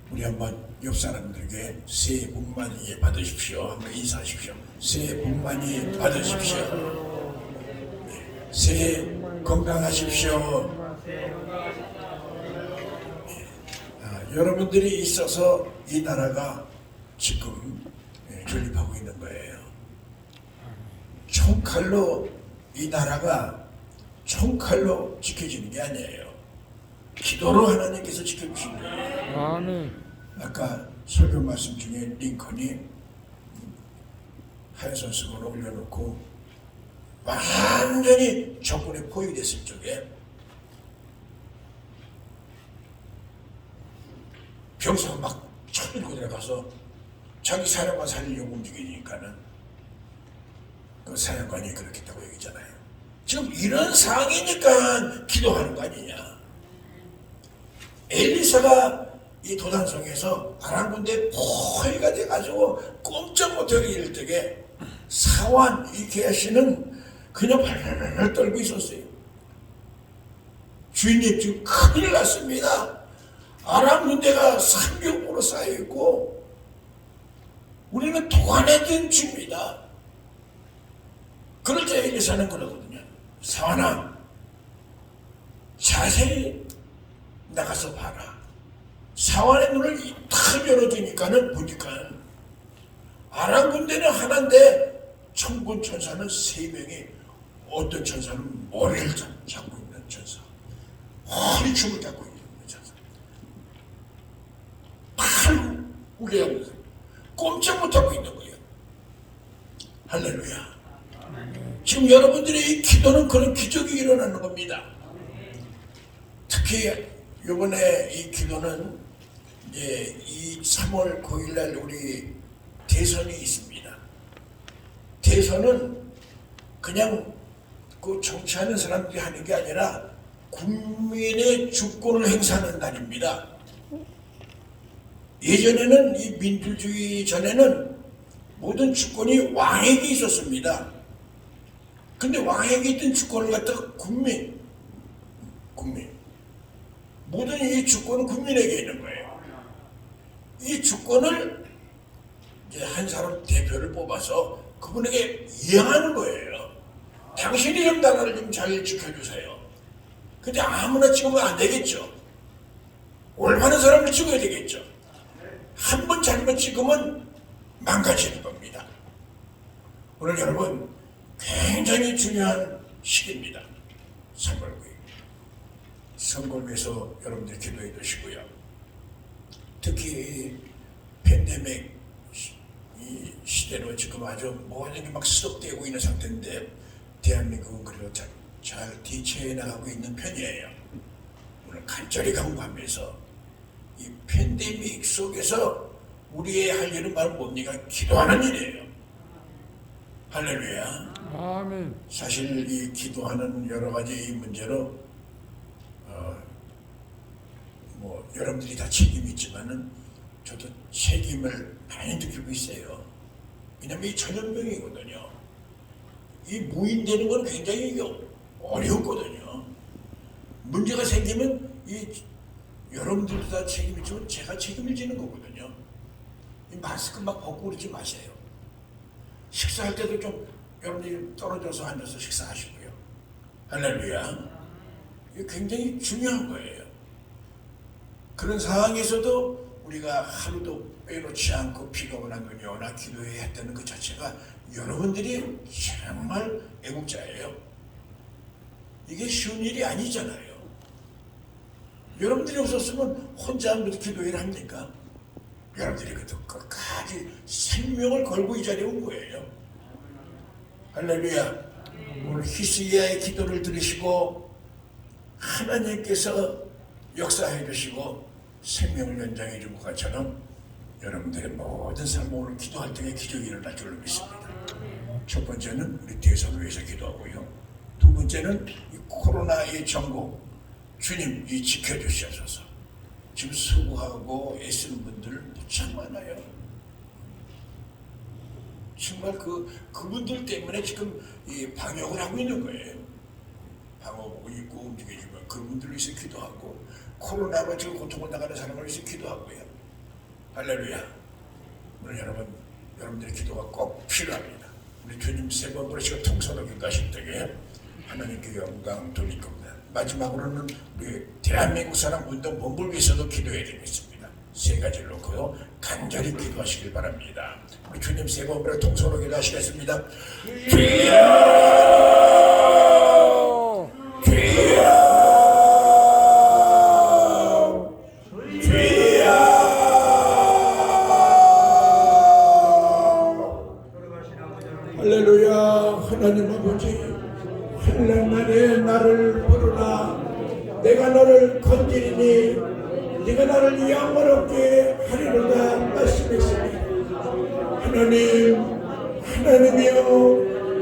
Speaker 5: 우리 한번 옆 사람들에게 새해 복 많이 받으십시오. 한번 인사하십시오. 새해 복 많이 받으십시오. 새해 건강하십시오. 여러분들이 있어서 이 나라가 지금 존립하고 있는 거예요. 총칼로 이 나라가 총칼로 지켜지는 게 아니에요. 기도로 하나님께서 지켜주신 거예요.
Speaker 2: 아멘.
Speaker 5: 아까 설교 말씀 중에 링컨이 하얀 수건을 올려놓고 완전히 적군에 포위됐을 적에 병사가 막 쳐들고 들어가서 자기 사령관 살리려고 움직이니까는 그 사령관이 그렇게 했다고 얘기잖아요. 지금 이런 상황이니까 기도하는 거 아니냐. 엘리사가 이 도단성에서 아람 군대에 포위가 돼가지고 꼼짝 못하게 이럴 때에 사완 이 게하시는 그냥 발발발 떨고 있었어요. 주인님 지금 큰일 났습니다. 아람 군대가 상병으로 쌓여있고 우리는 도안에 든 중입니다. 그럴 때 엘리사는 그러거든요. 사완아 자세히 나가서 봐라. 사완의 눈을 탁 열어두니까는 보니까 아람 군대는 하나인데 천군 천사는 3명이 어떤 천사는 머리를 잡고 있는 천사, 허리춤을 잡고 있는 천사, 팔 우겨하고 있는 꼼짝 못하고 있는 거예요. 할렐루야. 지금 여러분들의 이 기도는 그런 기적이 일어나는 겁니다. 특히 이번에 이 기도는 이제 이 3월 9일날 우리 대선이 있습니다. 대선은 그냥 그 정치하는 사람들이 하는 게 아니라 국민의 주권을 행사하는 날입니다. 예전에는 이 민주주의 전에는 모든 주권이 왕에게 있었습니다. 근데 왕에게 있던 주권을 갖다가 국민 모든 이 주권은 국민에게 있는 거예요. 이 주권을 이제 한 사람 대표를 뽑아서 그분에게 이양하는 거예요. 당신이 좀 나라를 좀 잘 지켜주세요. 근데 아무나 찍으면 안 되겠죠. 올바른 사람을 찍어야 되겠죠. 한 번 잘못 찍으면 망가지는 겁니다. 오늘 여러분 굉장히 중요한 시기입니다. 3월 9일. 선거를 위해서 여러분들 기도해 주시고요. 특히 팬데믹 이 시대로 지금 아주 모든 게 막 수독되고 있는 상태인데 대한민국은 그래도 잘 대처해 나가고 있는 편이에요. 오늘 간절히 강구하면서 이 팬데믹 속에서 우리의 할 일은 바로 뭡니까? 기도하는 일이에요. 할렐루야.
Speaker 2: 아멘.
Speaker 5: 사실 이 기도하는 여러 가지 이 문제로 뭐 여러분들이 다 책임이 있지만은 저도 책임을 많이 느끼고 있어요. 왜냐면 이 전염병이거든요. 이 무인되는 건 굉장히 어렵거든요. 문제가 생기면 이 여러분들도 다 책임이 있지만 제가 책임을 지는 거거든요. 이 마스크 막 벗고 그러지 마세요. 식사할 때도 좀 여러분들이 떨어져서 앉아서 식사하시고요. 할렐루야. 이게 굉장히 중요한 거예요. 그런 상황에서도 우리가 하루도 빼놓지 않고 비가 오나 눈이 오나 기도해야 했다는 것 자체가 여러분들이 정말 애국자예요. 이게 쉬운 일이 아니잖아요. 여러분들이 없었으면 혼자 아무래도 기도회를 합니까? 여러분들이 끝까지 생명을 걸고 이 자리에 온 거예요. 할렐루야. 오늘 히스기야의 기도를 들으시고 하나님께서 역사해 주시고 생명을 연장해 준 것처럼 여러분들의 모든 삶 오늘 기도할 때에 기적이 일어날 줄로 믿습니다. 첫 번째는 우리 대선을 위해서 기도하고요. 두 번째는 이 코로나의 정국 주님 이 지켜주셔서 지금 수고하고 애쓰는 분들 무척 많아요. 정말 그분들 때문에 지금 이 방역을 하고 있는 거예요. 방어복 입고 움직이지만 그분들을 위해서 기도하고 코로나로 지금 고통을 당하는 사람을 위해서 기도하고요. 할렐루야. 오늘 여러분들의 기도가 꼭 필요합니다. 우리 주님 3번 부르시고 통성을 기도하실 때에 하나님께 영광 돌릴 겁니다. 마지막으로는 우리 대한민국 사람 운동본부를 위해서도 기도해야 되겠습니다. 세 가지를 놓고요. 간절히 기도하시길 바랍니다. 우리 주님 세 번으로 동서로 기도하시겠습니다. 주여! 주여! 할렐루야. 하나님 아버지, 환난날에 나를 부르라. 내가 너를 건지리니 네가 나를 영원롭게 하리로다 말씀했습니다. 하나님이여,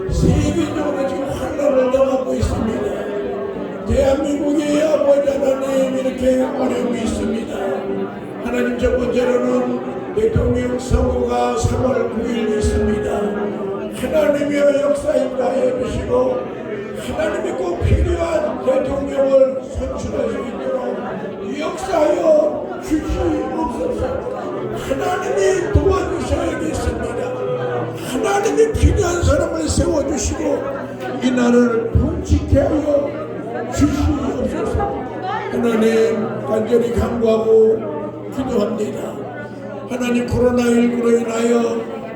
Speaker 5: 세계적으로 지금 환난을 당하고 있습니다. 대한민국의 아버지 하나님, 이렇게 어려움이 있습니다. 하나님, 첫 번째로는 대통령 선거가 3월 9일 있습니다. 하나님이여, 역사인가해 주시고 하나님이 꼭 필요한 대통령을 선출할 수 있도록 역사하여 주시옵소서. 하나님이 도와주셔야겠습니다. 하나님이 필요한 사람을 세워주시고 이 나라를 통치케 하여 주시옵소서. 하나님, 간절히 간구하고 기도합니다. 하나님, 코로나19로 인하여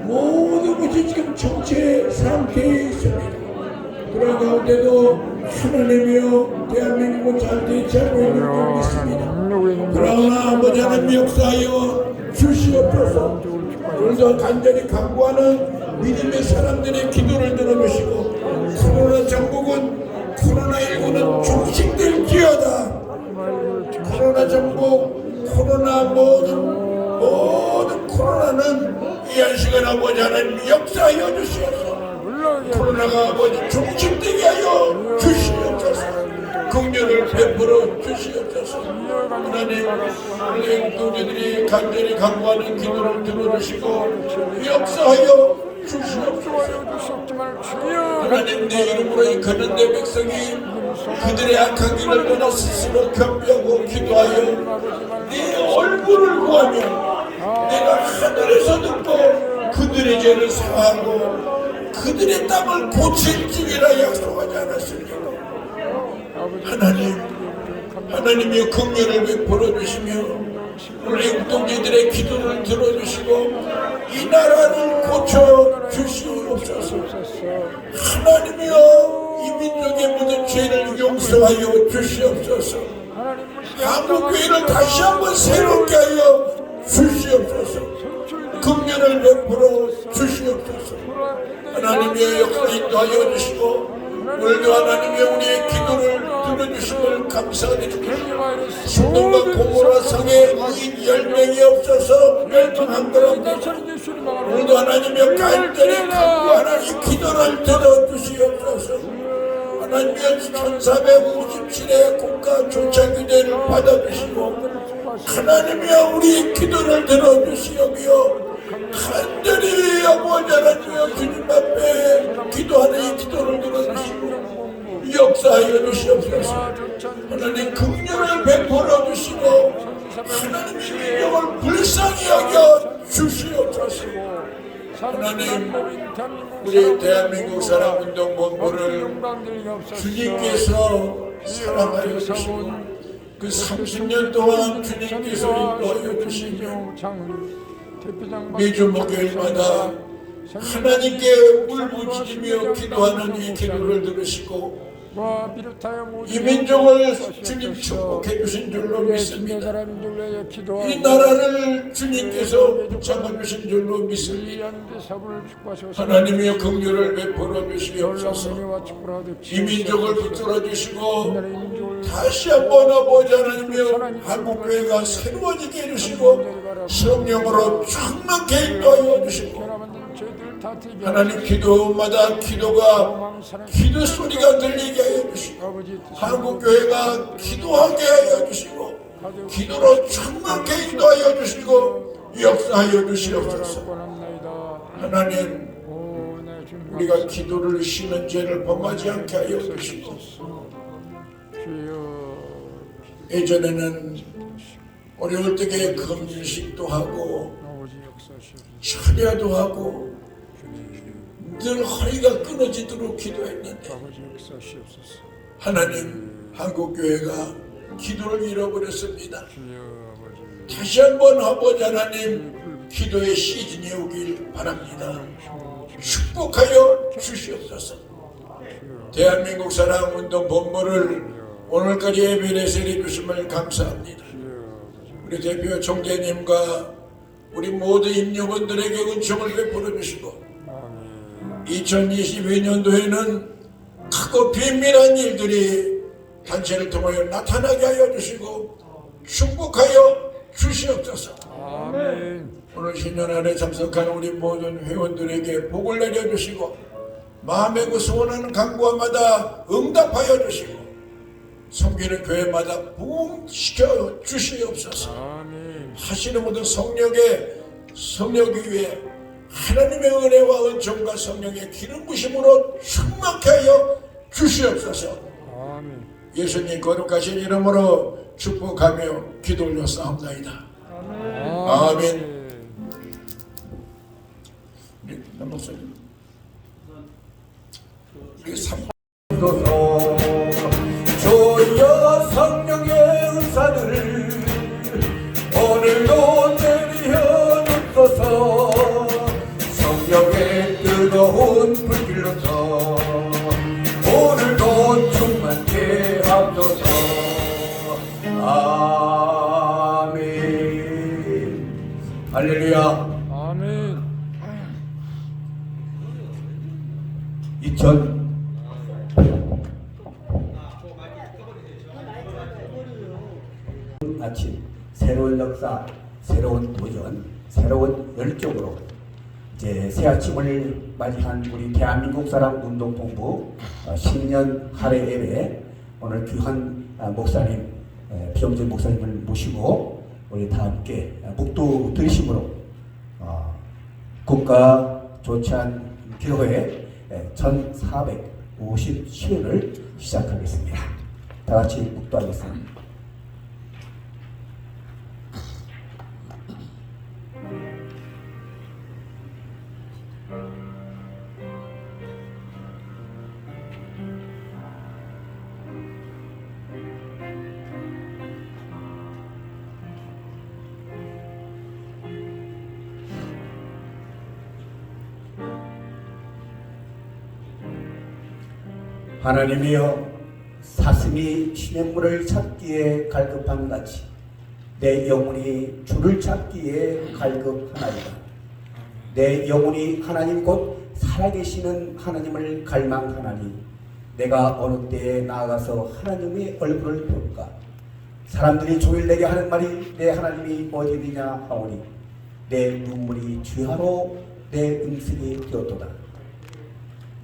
Speaker 5: 모든 것이 지금 정체 상태에 있습니다. 그런 가운데도 하나님이여, 대한민국은 잘 대처하고 있는 줄 믿습니다. 그러나 아버지 하나님, 역사하여 주시옵소서. 오늘도 간절히 간구하는 믿음의 사람들의 기도를 들어주시고 코로나 정복은, 코로나19는 종식될지어다. 코로나 정복, 코로나 모든 코로나는 이 한 시간 아버지 하나님 역사하여 주시옵소서. 코로나가 아버지 종식되게 하여 주시옵소서. 긍휼을 베풀어 주시옵소서. 하나님, 우리 동료들이 간절히 간구하는 기도를 들어주시고 역사하여 주시옵소서. 하나님, 내 이름으로 이끄는 내 백성이 그들의 악한 길을 떠나 스스로 겸비하고 기도하여 네 얼굴을 구하며 내가 하늘에서 듣고 그들의 죄를 사하고 그들의 땅을 고칠지니라 약속하지 않았습니까? 하나님이 긍휼을 베풀어 주시며 우리 웅동지들의 기도를 들어주시고 이 나라를 고쳐 주시옵소서. 하나님이여, 이 민족의 모든 죄를 용서하여 주시옵소서. 한국교회를 다시 한번 새롭게 하여 주시옵소서. 긍휼을 베풀어 주시옵소서. 하나님의 역사 인도하여 주시고 오늘도 하나님의 우리의 기도를 들어주심을 감사드립니다. 신동과 고모라 성에 의인 10명이 없어서 멸망한 가운데 오늘도 하나님의 간절히 간구하는 이 기도를 들어주시옵소서. 하나님의 1457의 국가 조차기대를 받아주시고 하나님이여, 우리 기도를 들어주시오며 간절히 아버지 하나님이여, 주님 앞에 기도하는 이 기도를 들어주시고 역사하여 주시옵소서. 하나님, 긍휼을 베풀어 주시고 하나님의 민족을 불쌍히 여겨 주시옵소서. 하나님, 우리 대한민국 사랑운동본부를 주님께서 사랑하여 주시고 그 30년 동안 주님께서 인도하여 주시며 매주 목요일마다 하나님께 울부짖으며 기도하는 이 기도를 들으시고 이 민족을 주님 축복해 주신 줄로 믿습니다. 이 나라를 주님께서 붙잡아주신 줄로 믿습니다. 하나님의 긍휼을 베풀어 주시옵소서. 이 민족을 붙들어 주시고 다시 한번 아버지 하나님의 한국교회가 새로워지게 해주시고 성령으로 충만케 인도하여 주시고 하나님, 기도마다 기도 소리가 들리게 하여 주시고 한국교회가 기도하게 하여 주시고 기도로 충만케 인도하여 주시고 역사하여 주시옵소서. 하나님, 우리가 기도를 쉬는 죄를 범하지 않게 하여 주시고 예전에는 어려울 때에 금식도 하고 철야도 하고 늘 허리가 끊어지도록 기도했는데 하나님, 한국교회가 기도를 잃어버렸습니다. 다시 한번 아버지 하나님 기도의 시즌이 오길 바랍니다. 축복하여 주시옵소서. 대한민국 사랑운동 본부를 오늘까지 예배에 세례주심을 감사합니다. 우리 대표 총재님과 우리 모든 임직원들에게 은총을 베풀어 주시고 2022년도에는 크고 비밀한 일들이 단체를 통하여 나타나게 하여 주시고 축복하여 주시옵소서. 오늘 신년 안에 참석한 우리 모든 회원들에게 복을 내려주시고 마음의 그 소원하는 간구마다 응답하여 주시고 섬기는 교회마다 부흥시켜 주시옵소서. 하시는 모든 성령의 위에 하나님의 은혜와 은총과 성령의 기름 부심으로 충만케 하여 주시옵소서. 예수님 거룩하신 이름으로 축복하며 기도 올려 싸움나이다. 아멘. 우리 목사님 우리
Speaker 2: 주여 성령의 은사들을 오늘도 내리어 주소서. 성령의 뜨거운 불길로서 오늘도 충만케 하소서. 아멘. 할렐루야.
Speaker 6: 아멘.
Speaker 3: 2000 아침 새로운 역사, 새로운 도전, 새로운 열정으로 이제 새 아침을 맞이한 우리 대한민국 사랑 운동본부 신년 할애 예배 오늘 귀한 목사님 비영진 목사님을 모시고 우리 다 함께 묵도 드리심으로 국가 조찬 기도회 1450시를 시작하겠습니다. 다 같이 묵도하겠습니다. 하나님이여 사슴이 시냇물을 찾기에 갈급한 같이 내 영혼이 주를 찾기에 갈급하나이다. 내 영혼이 하나님 곧 살아계시는 하나님을 갈망하나니 내가 어느 때에 나아가서 하나님의 얼굴을 볼까. 사람들이 종일 내게 하는 말이 내 하나님이 어디 있느냐 하오니 내 눈물이 주야로 내 음성이 되었도다.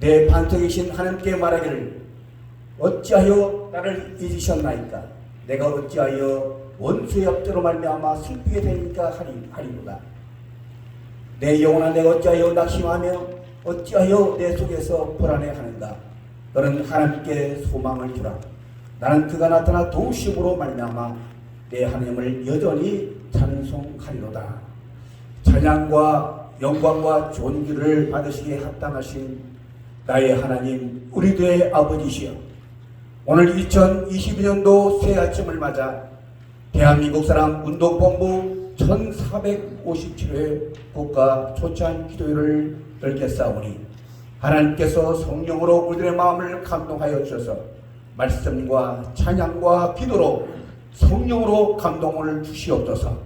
Speaker 3: 내 반석이신 하나님께 말하기를 어찌하여 나를 잊으셨나이까. 내가 어찌하여 원수의 업대로 말미암아 슬프게 되니까 하리로다. 내 영혼아 내가 어찌하여 낙심하며 어찌하여 내 속에서 불안해하는가. 너는 하나님께 소망을 두라. 나는 그가 나타나 도우심으로 말미암아 내 하나님을 여전히 찬송하리로다. 찬양과 영광과 존귀를 받으시기에 합당하신 나의 하나님 우리들의 아버지시여, 오늘 2022년도 새 아침을 맞아 대한민국 사랑 운동본부 1457회 국가 초청 기도회를 열겠사오니 하나님께서 성령으로 우리들의 마음을 감동하여 주셔서 말씀과 찬양과 기도로 성령으로 감동을 주시옵소서.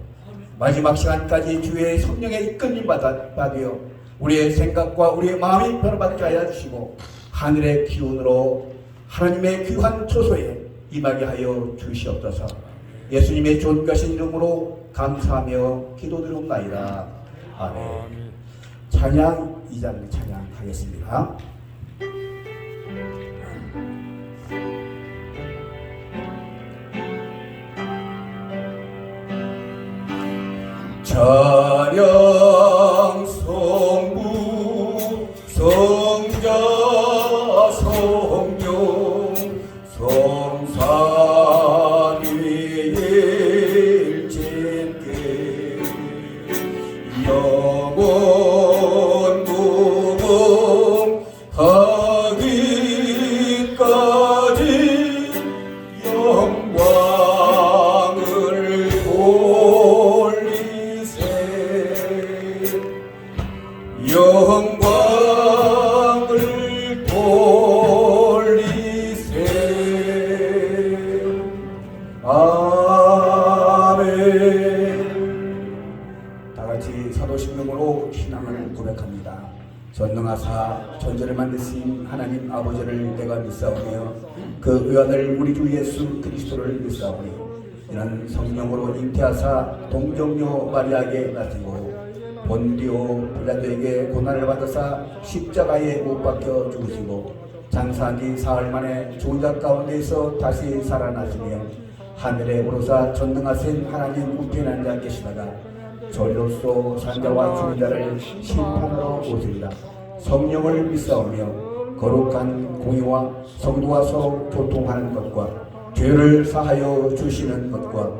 Speaker 3: 마지막 시간까지 주의 성령의 이끌림 받으여 우리의 생각과 우리의 마음이 변화받게 하여 주시고 하늘의 기운으로 하나님의 귀한 초소에 임하게 하여 주시옵소서. 예수님의 존귀하신 이름으로 감사하며 기도드리옵나이다. 아멘. 찬양 2장 찬양하겠습니다. 찬양 성부 성자 성령 성산 위에 일진께 영원 무궁하기까지 같이 사도신경으로 신앙을 고백합니다. 전능하사 천지를 만드신 하나님 아버지를 내가 믿사오며 그 의아들 우리 주 예수 그리스도를 믿사오니 이는 성령으로 잉태하사 동정녀 마리아에게 나시고 본디오 빌라도에게 고난을 받으사 십자가에 못 박혀 죽으시고 장사한 지 사흘 만에 죽은 자 가운데서 다시 살아나시며 하늘에 오르사 전능하신 하나님 우편한 자 계시다가 저리로서 산자와 죽은 자를 심판하러 오시리라. 성령을 믿사오며 거룩한 공의와 성도와 서로 교통하는 것과 죄를 사하여 주시는 것과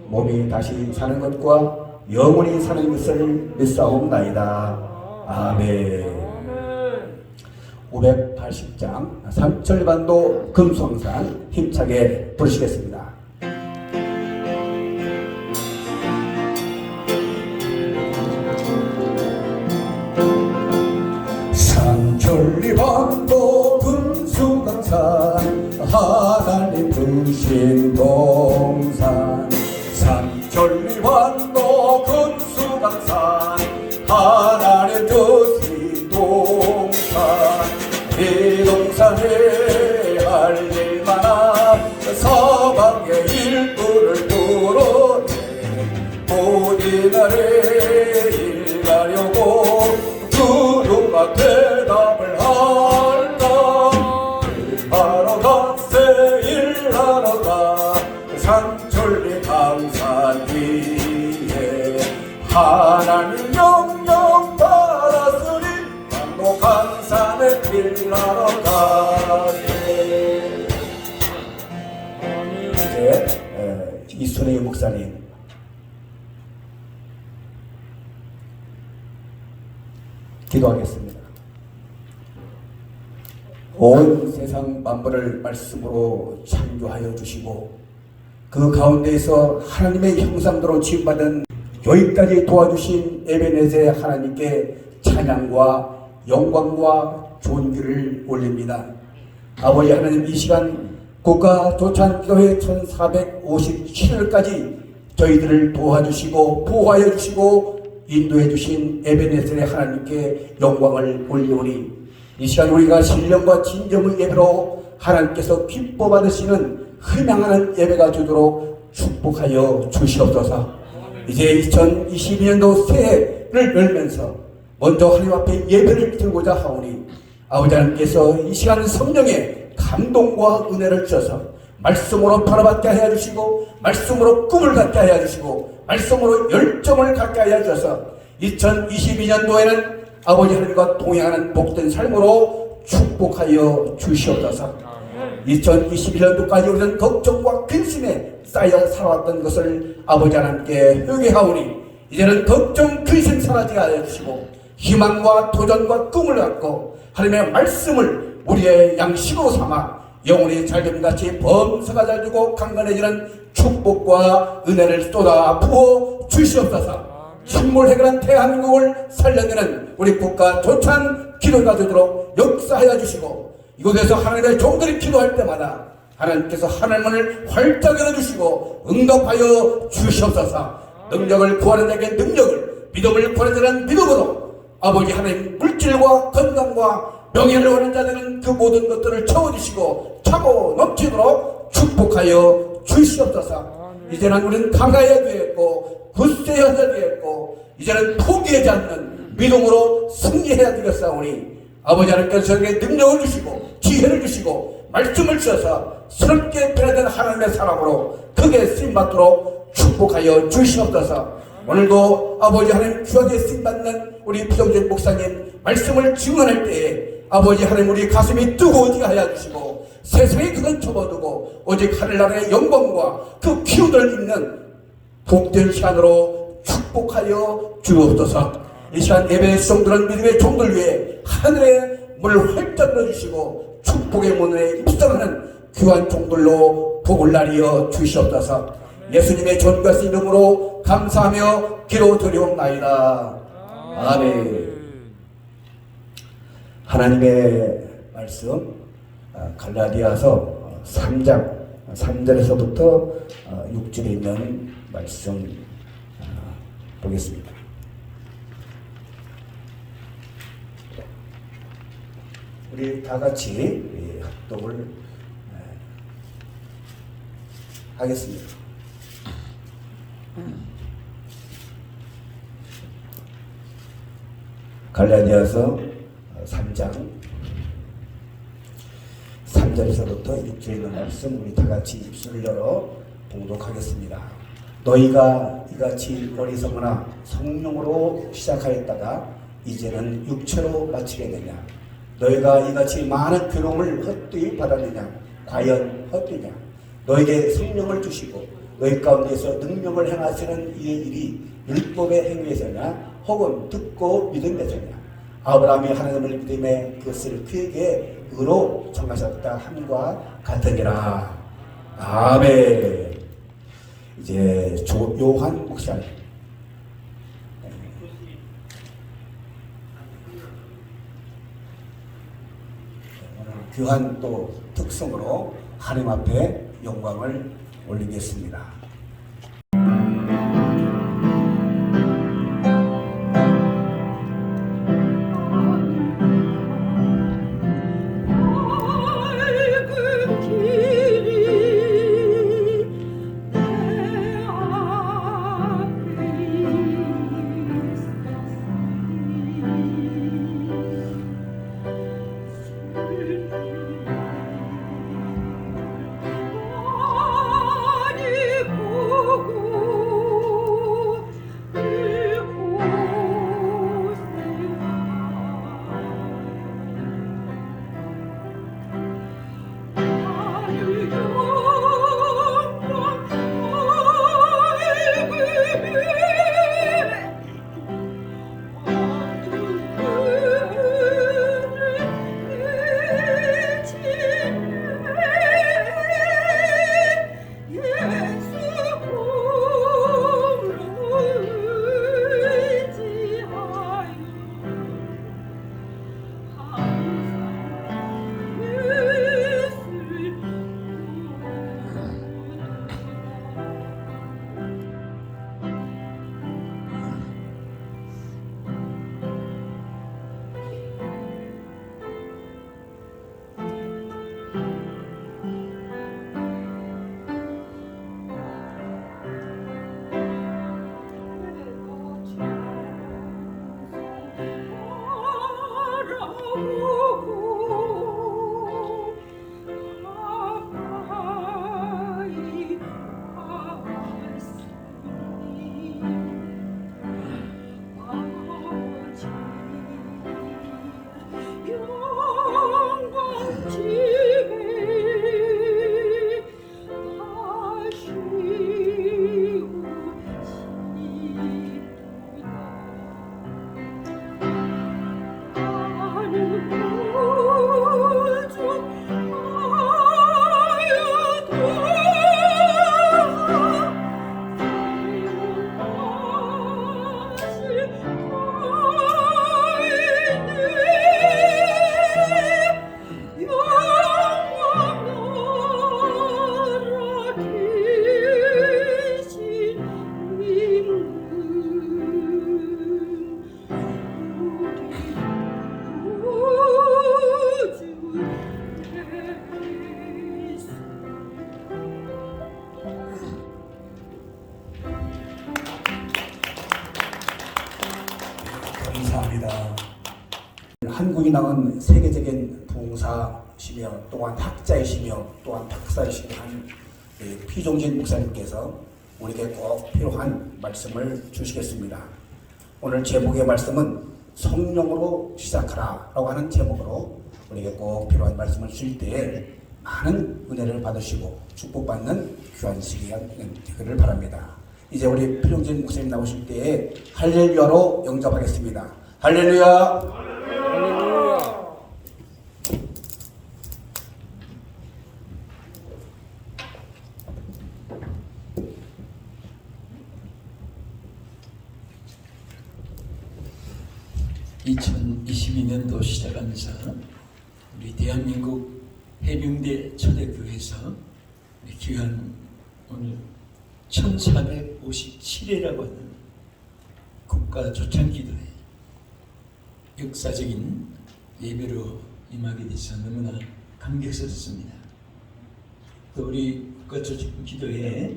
Speaker 3: 몸이 다시 사는 것과 영원히 사는 것을 믿사옵나이다. 아멘. 580장 삼철반도 금송산 힘차게 부르시겠습니다.
Speaker 2: 삼천리반도 금수강산 하나님 주신 동산 삼천리반도 금수강산 하나님 주신 동산 이 동산에 알릴 만한 사방의 일꾼을 뚫어내 모든 날에 일가려고 누가 대답을 할까 일하러 갔세 일하러 가 삼천리 강산 위에 하나님 명령 받았으니 강도 강산에 일하러 가세.
Speaker 3: 이제 이순희 목사님 기도하겠습니다. 온 세상 만물을 말씀으로 창조하여 주시고 그 가운데에서 하나님의 형상대로 지음받은 여기까지 도와주신 에베네셀 하나님께 찬양과 영광과 존귀를 올립니다. 아버지 하나님, 이 시간 국가 조찬기도회 1457일까지 저희들을 도와주시고 보호하여 주시고 인도해 주신 에베네셀의 하나님께 영광을 올리오니 이 시간 우리가 신령과 진정의 예배로 하나님께서 기뻐 받으시는 흠양하는 예배가 되도록 축복하여 주시옵소서. 이제 2022년도 새해를 열면서 먼저 하나님 앞에 예배를 드리고자 하오니 아버지 하나님께서 이 시간 성령의 감동과 은혜를 주셔서 말씀으로 바라받게 하여 주시고 말씀으로 꿈을 갖게 하여 주시고 말씀으로 열정을 갖게 하여 주셔서 2022년도에는 아버지 하나님과 동행하는 복된 삶으로 축복하여 주시옵소서. 2021년도까지 우리는 걱정과 근심에 쌓여 살아왔던 것을 아버지 하나님께 회개하오니 이제는 걱정 근심 사라지게 하여 주시고 희망과 도전과 꿈을 갖고 하나님의 말씀을 우리의 양식으로 삼아 영혼이 잘됨같이 범사가 잘되고 강건해지는 축복과 은혜를 쏟아 부어 주시옵소서. 침몰 해결한 대한민국을 살려내는 우리 국가 조찬 기도가 되도록 역사하여 주시고 이곳에서 하나님의 종들이 기도할 때마다 하나님께서 하늘문을 활짝 열어주시고 응답하여 주시옵소서. 능력을 구하는 자에게 능력을, 믿음을 구하는 자는 믿음으로 아버지 하나님 물질과 건강과 명예를 원하는 자들은 그 모든 것들을 채워주시고 차고 넘치도록 축복하여 주시옵소서. 이제는 우리는 강해야 되겠고 굳세야 되겠고 이제는 포기하지 않는 믿음으로 승리해야 되겠사오니 아버지 하나님께서 저에게 능력을 주시고 지혜를 주시고 말씀을 주셔서 스럽게 변화된 하나님의 사람으로 크게 쓰임받도록 축복하여 주시옵소서. 오늘도 아버지 하나님 귀하게 쓰임받는 우리 부정진 목사님 말씀을 증언할 때에 아버지 하나님 우리 가슴이 뜨거워지게 하여 주시고 세상에 그건 접어두고 오직 하늘나라의 영광과 그 기후를 입는 복된 시간으로 축복하여 주옵소서. 이 시간 예배의 종들은 믿음의 종들 위해 하늘의 문을 활짝 열어주시고 축복의 문에 입성하는 귀한 종들로 복을 나리어 주시옵소서. 예수님의 존귀하신 이름으로 감사하며 기도드리옵나이다. 아멘. 하나님의 말씀 갈라디아서 3장 3절에서부터 6절에 있는 말씀 보겠습니다. 우리 다 같이 합독을 하겠습니다. 갈라디아서 3장 3절에서부터 6절에 있는 말씀 우리 다 같이 입술을 열어 봉독하겠습니다. 너희가 이같이 어리석으나 성령으로 시작하였다가 이제는 육체로 마치겠느냐? 너희가 이같이 많은 괴로움을 헛되이 받았느냐? 과연 헛되냐? 너에게 성령을 주시고 너희 가운데서 능력을 행하시는 이의 일이 율법의 행위에서냐? 혹은 듣고 믿음에서냐? 아브라함이 하나님을 믿음에 그것을 그에게 의로 정하셨다 함과 같으니라. 아멘. 이제 요한 목사님. 오늘 귀한 또 특성으로 하나님 앞에 영광을 올리겠습니다. 감사합니다. 한국인왕은 세계적인 봉사시며 또한 학자이시며 또한 박사이시며 한 피종진 목사님께서 우리에게 꼭 필요한 말씀을 주시겠습니다. 오늘 제목의 말씀은 성령으로 시작하라 라고 하는 제목으로 우리에게 꼭 필요한 말씀을 주실 때에 많은 은혜를 받으시고 축복받는 귀한 시기가 되기를 바랍니다. 이제 우리 피종진 목사님 나오실 때에 할렐루야로 영접하겠습니다. 할렐루야.
Speaker 1: 2022년도 시작하면서 우리 대한민국 해병대 초대교회에서 귀한 오늘 1457회라고 하는 국가 조창기도회 역사적인 예배로 임하게 돼서 너무나 감격스럽습니다. 또 우리 국가조직 기도회에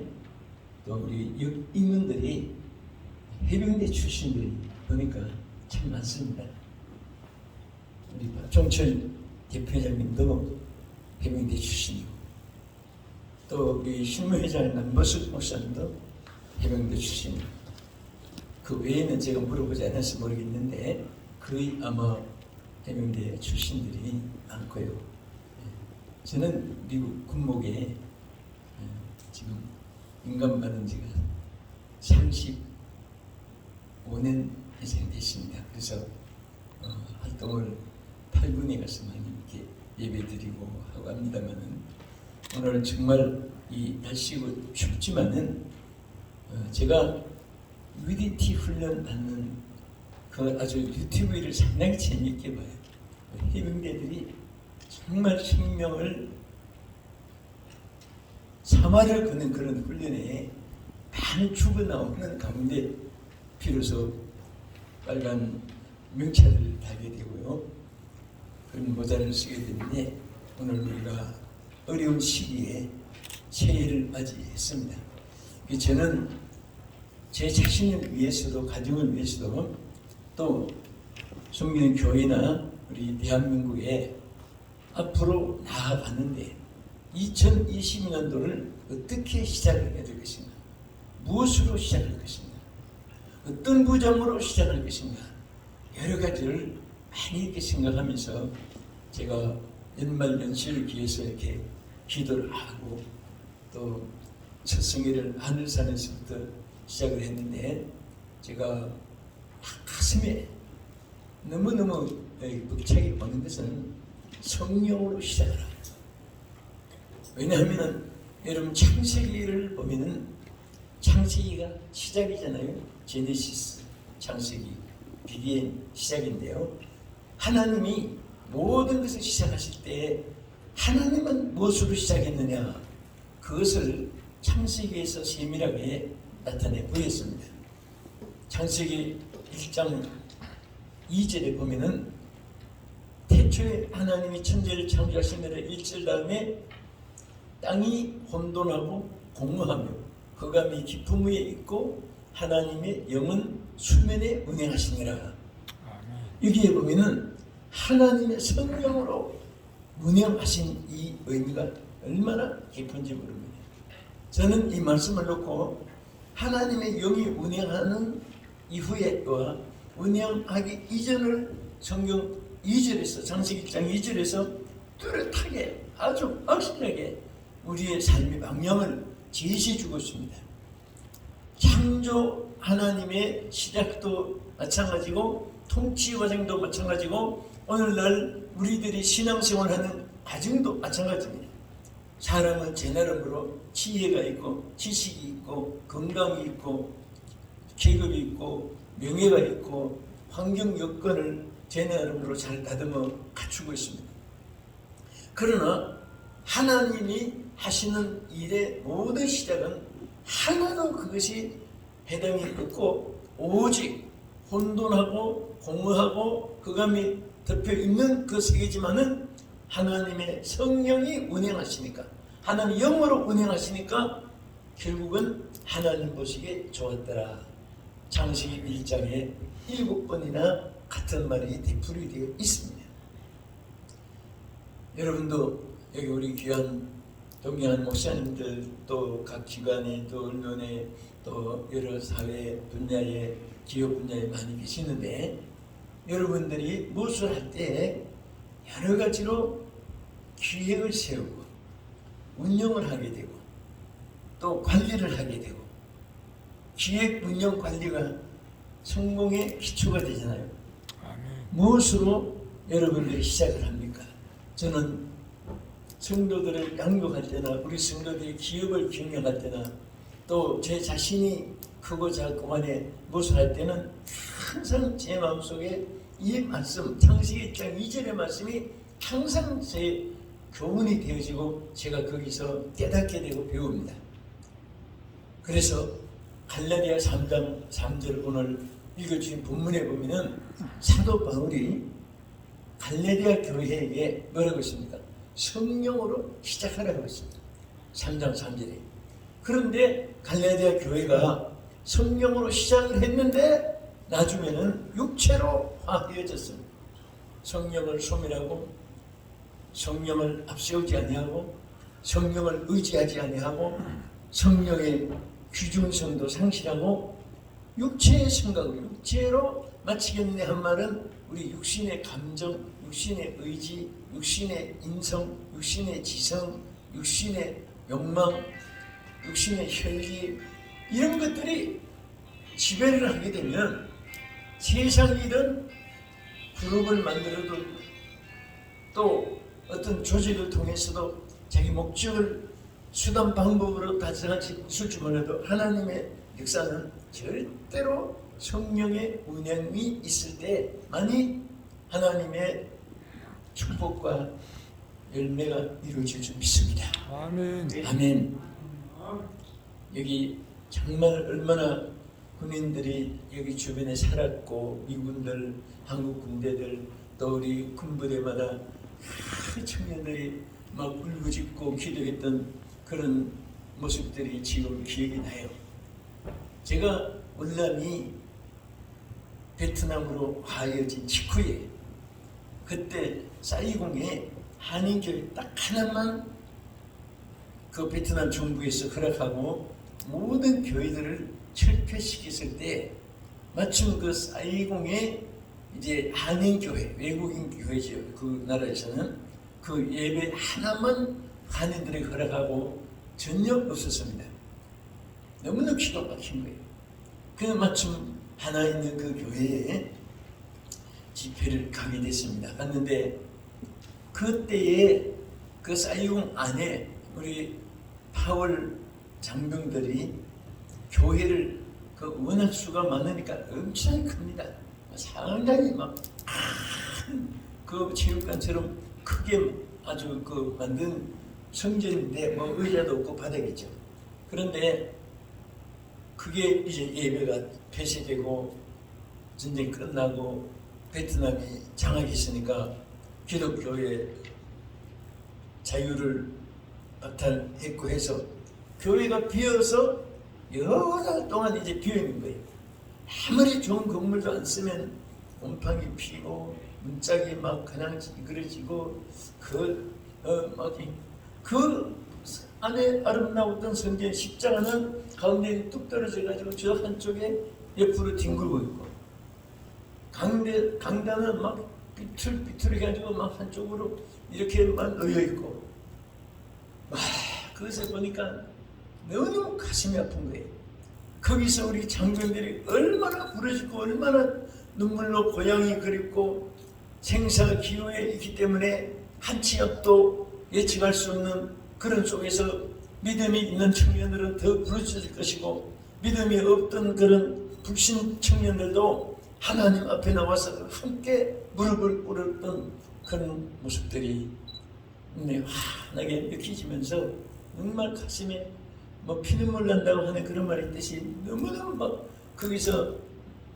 Speaker 1: 또 우리 임원들이 해병대 출신들이 보니까 참 많습니다. 우리 박종철 대표장님도 해병대 출신이고, 또 우리 신무회장 남보숙 목사님도 해병대 출신이고, 그 외에는 제가 물어보지 않아서 모르겠는데 거의 아마 해병대 출신들이 많고요. 저는 미국 군목에 지금 임관받은 지가 35년 이상 됐습니다. 그래서 활동을 8군에 가서 많이 이렇게 예배드리고 하고 합니다만은, 오늘 정말 이 날씨고 춥지만은 제가 UDT 훈련 받는 그 아주 유튜브를 상당히 재밌게 봐요. 해병대들이 정말 생명을 사활을 거는 그런 훈련에 많이 죽어나오는 가운데 비로소 빨간 명찰을 달게 되고요. 그런 모자를 쓰게 되는데, 오늘 우리가 어려운 시기에 새해를 맞이했습니다. 저는 제 자신을 위해서도, 가정을 위해서도, 또 섬기는 교회나 우리 대한민국에 앞으로 나아가는데 2020년도를 어떻게 시작을 해야 될 것인가, 무엇으로 시작할 것인가, 어떤 부장으로 시작할 것인가, 여러 가지를 많이 이렇게 생각하면서 제가 연말연시를 기해서 이렇게 기도를 하고, 또 첫 성회를 하늘산에서부터 시작을 했는데, 제가 가슴에 너무너무 벅차게 오는 것은 성령으로 시작을 합니다. 왜냐하면 여러분, 창세기를 보면은 창세기가 시작이잖아요. 제네시스, 창세기, 비기엔 시작인데요. 하나님이 모든 것을 시작하실 때 하나님은 무엇으로 시작했느냐, 그것을 창세기에서 세밀하게 나타내 보였습니다. 창세기 1장 2절에 보면은 태초에 하나님이 천지를 창조하시느라 1절 다음에 땅이 혼돈하고 공허하며 흑암이 깊음 위에 있고 하나님의 영은 수면에 운행하시니라. 여기에 보면은 하나님의 성령으로 운행하신 이 의미가 얼마나 깊은지 모릅니다. 저는 이 말씀을 놓고 하나님의 영이 운행하는 이후에와 운행하기 이전을 성경 2절에서, 창세기 1장 2절에서 뚜렷하게 아주 확실하게 우리의 삶의 방향을 제시해 주고 있습니다. 창조 하나님의 시작도 마찬가지고 통치 과정도 마찬가지고 오늘날 우리들이 신앙생활하는 과정도 마찬가지입니다. 사람은 제 나름으로 지혜가 있고 지식이 있고 건강이 있고 계급이 있고 명예가 있고 환경 여건을 제 나름으로 잘 다듬어 갖추고 있습니다. 그러나 하나님이 하시는 일의 모든 시작은 하나도 그것이 해당이 없고 오직 혼돈하고 공허하고 흑암이 덮여 있는 그 세계지만은 하나님의 성령이 운행하시니까, 하나님 영으로 운행하시니까 결국은 하나님 보시기에 좋았더라. 창세기 1장에 7번이나 같은 말이 되풀이되어 있습니다. 여러분도 여기 우리 귀한 동경한 목사님들, 또 각 기관에, 또 언론에, 또 여러 사회 분야에, 기업 분야에 많이 계시는데, 여러분들이 무엇을 할 때 여러 가지로 기획을 세우고 운영을 하게 되고 또 관리를 하게 되고, 기획, 운영, 관리가 성공의 기초가 되잖아요. 무엇으로 여러분들이 시작을 합니까? 저는 성도들을 양육할 때나 우리 성도들이 기업을 경영할 때나 또 제 자신이 크고 작고만에 무엇을 할 때는 항상 제 마음속에 이 말씀, 창세기 1장 2절의 말씀이 항상 제 교훈이 되어지고 제가 거기서 깨닫게 되고 배웁니다. 그래서 갈라디아 3장 3절 오늘 읽어주신 본문에 보면은 사도 바울이 갈라디아 교회에게 뭐라고 했습니까? 성령으로 시작하라고 했습니다. 3장 3절에. 그런데 갈라디아 교회가 성령으로 시작을 했는데 나중에는 육체로 화해졌습니다. 성령을 소멸하고 성령을 앞세우지 아니하고 성령을 의지하지 아니하고 성령의 귀중성도 상실하고 육체의 생각을 육체로 마치겠네 한 말은 우리 육신의 감정, 육신의 의지, 육신의 인성, 육신의 지성, 육신의 욕망, 육신의 혈기 이런 것들이 지배를 하게 되면 세상이든 그룹을 만들어도 또 어떤 조직을 통해서도 자기 목적을 수단 방법으로 달성할 수 있을지 몰라도 하나님의 역사는 절대로 성령의 운행이 있을 때만이 하나님의 축복과 열매가 이루어질 줄 믿습니다.
Speaker 2: 아멘.
Speaker 1: 아멘. 여기 정말 얼마나 군인들이 여기 주변에 살았고 미군들, 한국 군대들 또 우리 군부대마다 청년들이 막 울부짖고 기도했던 그런 모습들이 지금 기억이 나요. 제가 월남이 베트남으로 화해진 직후에 그때 사이공에 한인교회 딱 하나만 그 베트남 정부에서 허락하고 모든 교회들을 철폐시켰을 때 마침 그 사이공에 이제 한인교회, 외국인 교회죠. 그 나라에서는 그 예배 하나만 한인들에게 허락하고 전혀 없었습니다. 너무나 기가 막힌 거예요. 그래서 마침 하나 있는 그 교회에 집회를 가게 됐습니다. 갔는데 그때에 그 사이공 안에 우리 파월 장병들이 교회를 그 워낙 수가 많으니까 엄청 큽니다. 상당히 막 그 체육관처럼 크게 아주 그 만든 성전인데 뭐 의자도 없고 바닥이죠. 그런데 그게 이제 예배가 폐쇄되고 전쟁 끝나고 베트남이 장악이 있으니까 기독교의 자유를 박탈했고 해서 교회가 비어서 여러 달 동안 이제 비어 있는 거예요. 아무리 좋은 건물도 안 쓰면 곰팡이 피고 문짝이 막 그냥 찌그러지고 그 안에 아름다웠던 성전 십자가는 가운데 뚝 떨어져가지고 저 한쪽에 옆으로 뒹굴고 있고 강단은 막 비틀비틀해가지고 막 한쪽으로 이렇게만 놓여 있고 그것을 보니까 너무 가슴이 아픈 거예요. 거기서 우리 장병들이 얼마나 부러지고 얼마나 눈물로 고향이 그립고 생사 기후에 있기 때문에 한 치 앞도 예측할 수 없는 그런 속에서 믿음이 있는 청년들은 더 부러질 것이고 믿음이 없던 그런 불신 청년들도 하나님 앞에 나와서 함께 무릎을 꿇었던 그런 모습들이 환하게 느껴지면서 정말 가슴에 뭐 피눈물 난다고 하는 그런 말이 있듯이 너무너무 막 거기서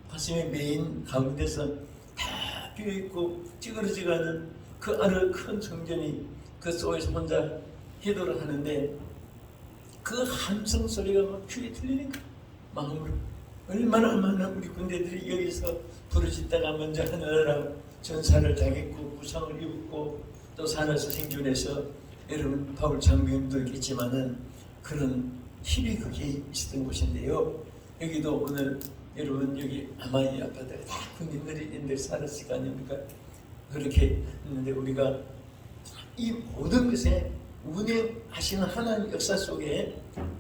Speaker 1: 가슴의 메인 가운데서 다 비어있고 찌그러져가는 그 아래 큰 성전이 그 속에서 혼자 기도를 하는데 그 함성 소리가 막 귀에 들리니까 마음으로 얼마나 많은 우리 군대들이 여기서 부르짖다가 먼저 하늘나라 전사를 당했고 부상을 입었고 또 살아서 생존해서 여러분 파울 장병도 있겠지만은 그런 힘이 거기에 있었던 곳인데요. 여기도 오늘 여러분 여기 아마이 아파트가 다 군인들이 있는데 살았을 거 아닙니까? 그렇게 했는데 우리가 이 모든 것에 운행하시는 하나님 역사 속에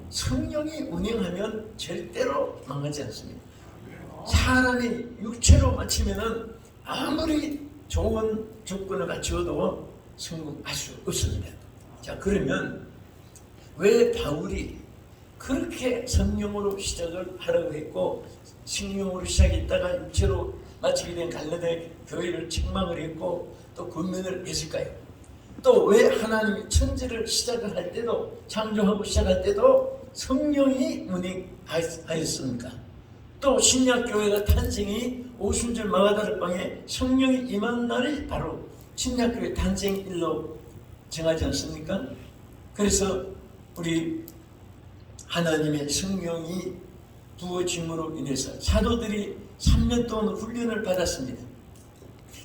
Speaker 1: 성령이 운행하면 절대로 망하지 않습니다. 사람이 육체로 마치면은 아무리 좋은 조건을 갖추어도 성공할 수 없습니다. 자, 그러면 왜 바울이 그렇게 성령으로 시작을 하라고 했고 성령으로 시작했다가 육체로 마치게 된 갈라디아 교회를 책망을 했고 또 권면을 했을까요? 또 왜 하나님이 천지를 시작을 할 때도 창조하고 시작할 때도 성령이 운행하였습니까? 또 신약교회가 탄생이 오순절 마가다락방에 성령이 임한 날이 바로 신약교회 탄생일로 정하지 않습니까? 그래서 우리 하나님의 성령이 부어짐으로 인해서 사도들이 3년 동안 훈련을 받았습니다.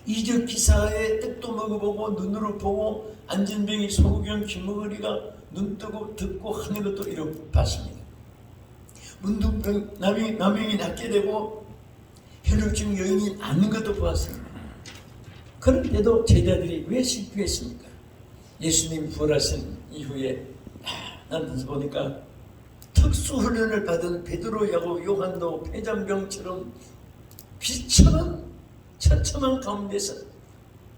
Speaker 1: 이적 기사에 뜻도 먹어보고 눈으로 보고 안전병이 소경 김머거리가 눈뜨고 듣고 하는 것도 이렇게 봤습니다. 문둥병 나병이 낫게 되고 혈루증 여인이 낫는 것도 보았습니다. 그런데도 제자들이 왜 실패했습니까? 예수님 부활하신 이후에 난 보니까 특수훈련을 받은 베드로, 야고, 요한도 폐잔병처럼 비참한 처참한 가운데서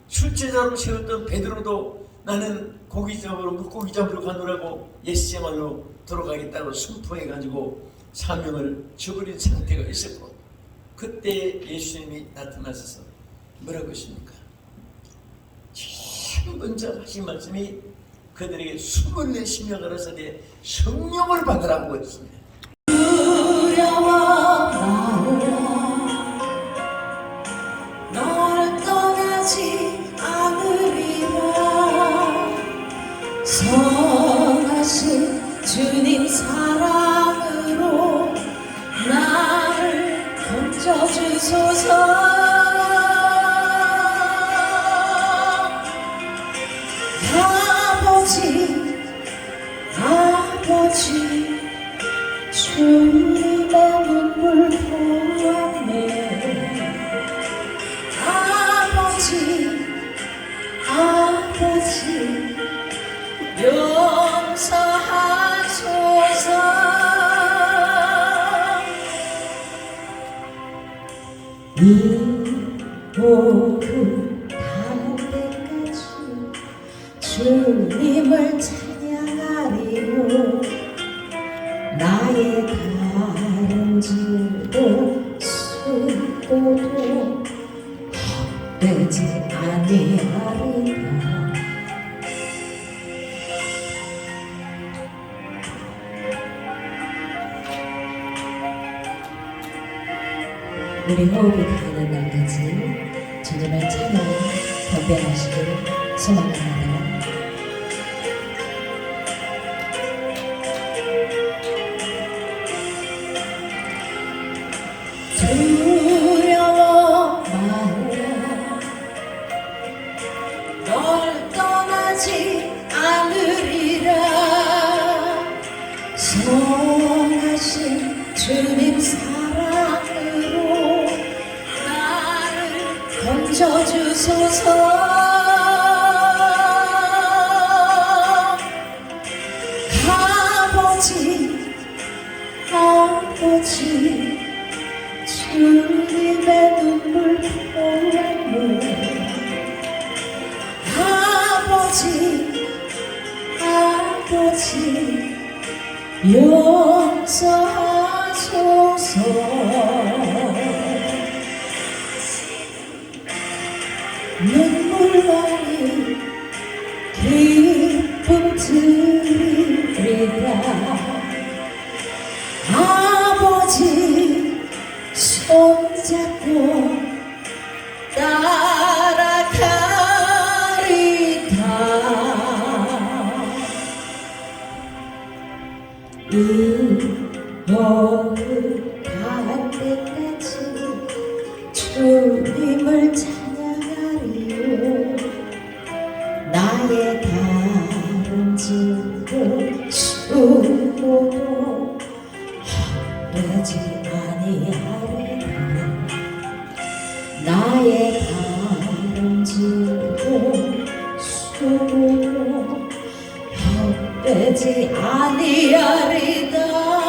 Speaker 1: 술제자로 세웠던 베드로도 나는 고기 잡으러 물고기 잡으러 가느라고 옛생활로 돌아가겠다고 선포해가지고 사명을 저버린 상태가 있었고, 그때 예수님이 나타나셔서 뭐라고 했습니까? 제일 먼저 하신 말씀이 그들에게 숨을 내쉬며 가라사대 성령을 받으라고 했습니다.
Speaker 6: 두려워 마오라 너를 떠나지 않으리라 선하신 주님 사랑으로 나를 건져주소서 아버지 주님의 눈물 보았네 아버지 용서하소서 이 모든 다른 때까지 주님을 찬양하리요 나의 다른 질도 수고도 헛되지 아니하리라. 우리 호흡이 닿는 날까지 주님의 찬양 경배하시기를 소망합니다. 두려워 마오라 널 떠나지 않으리라 선하신 주님 사랑으로 나를 건져주소서 아버지 주님의 눈물 보았네 아버지 용서하소서 눈물 많이 기쁨 드리리라 아버지 손잡고 따라가리다 이 몸을 다할 때까지 주님을 찬양하리요 나의 다른 질도 수고도 헛되지 아니하리라 나의 다른 질도 수고도 헛되지 아니하리다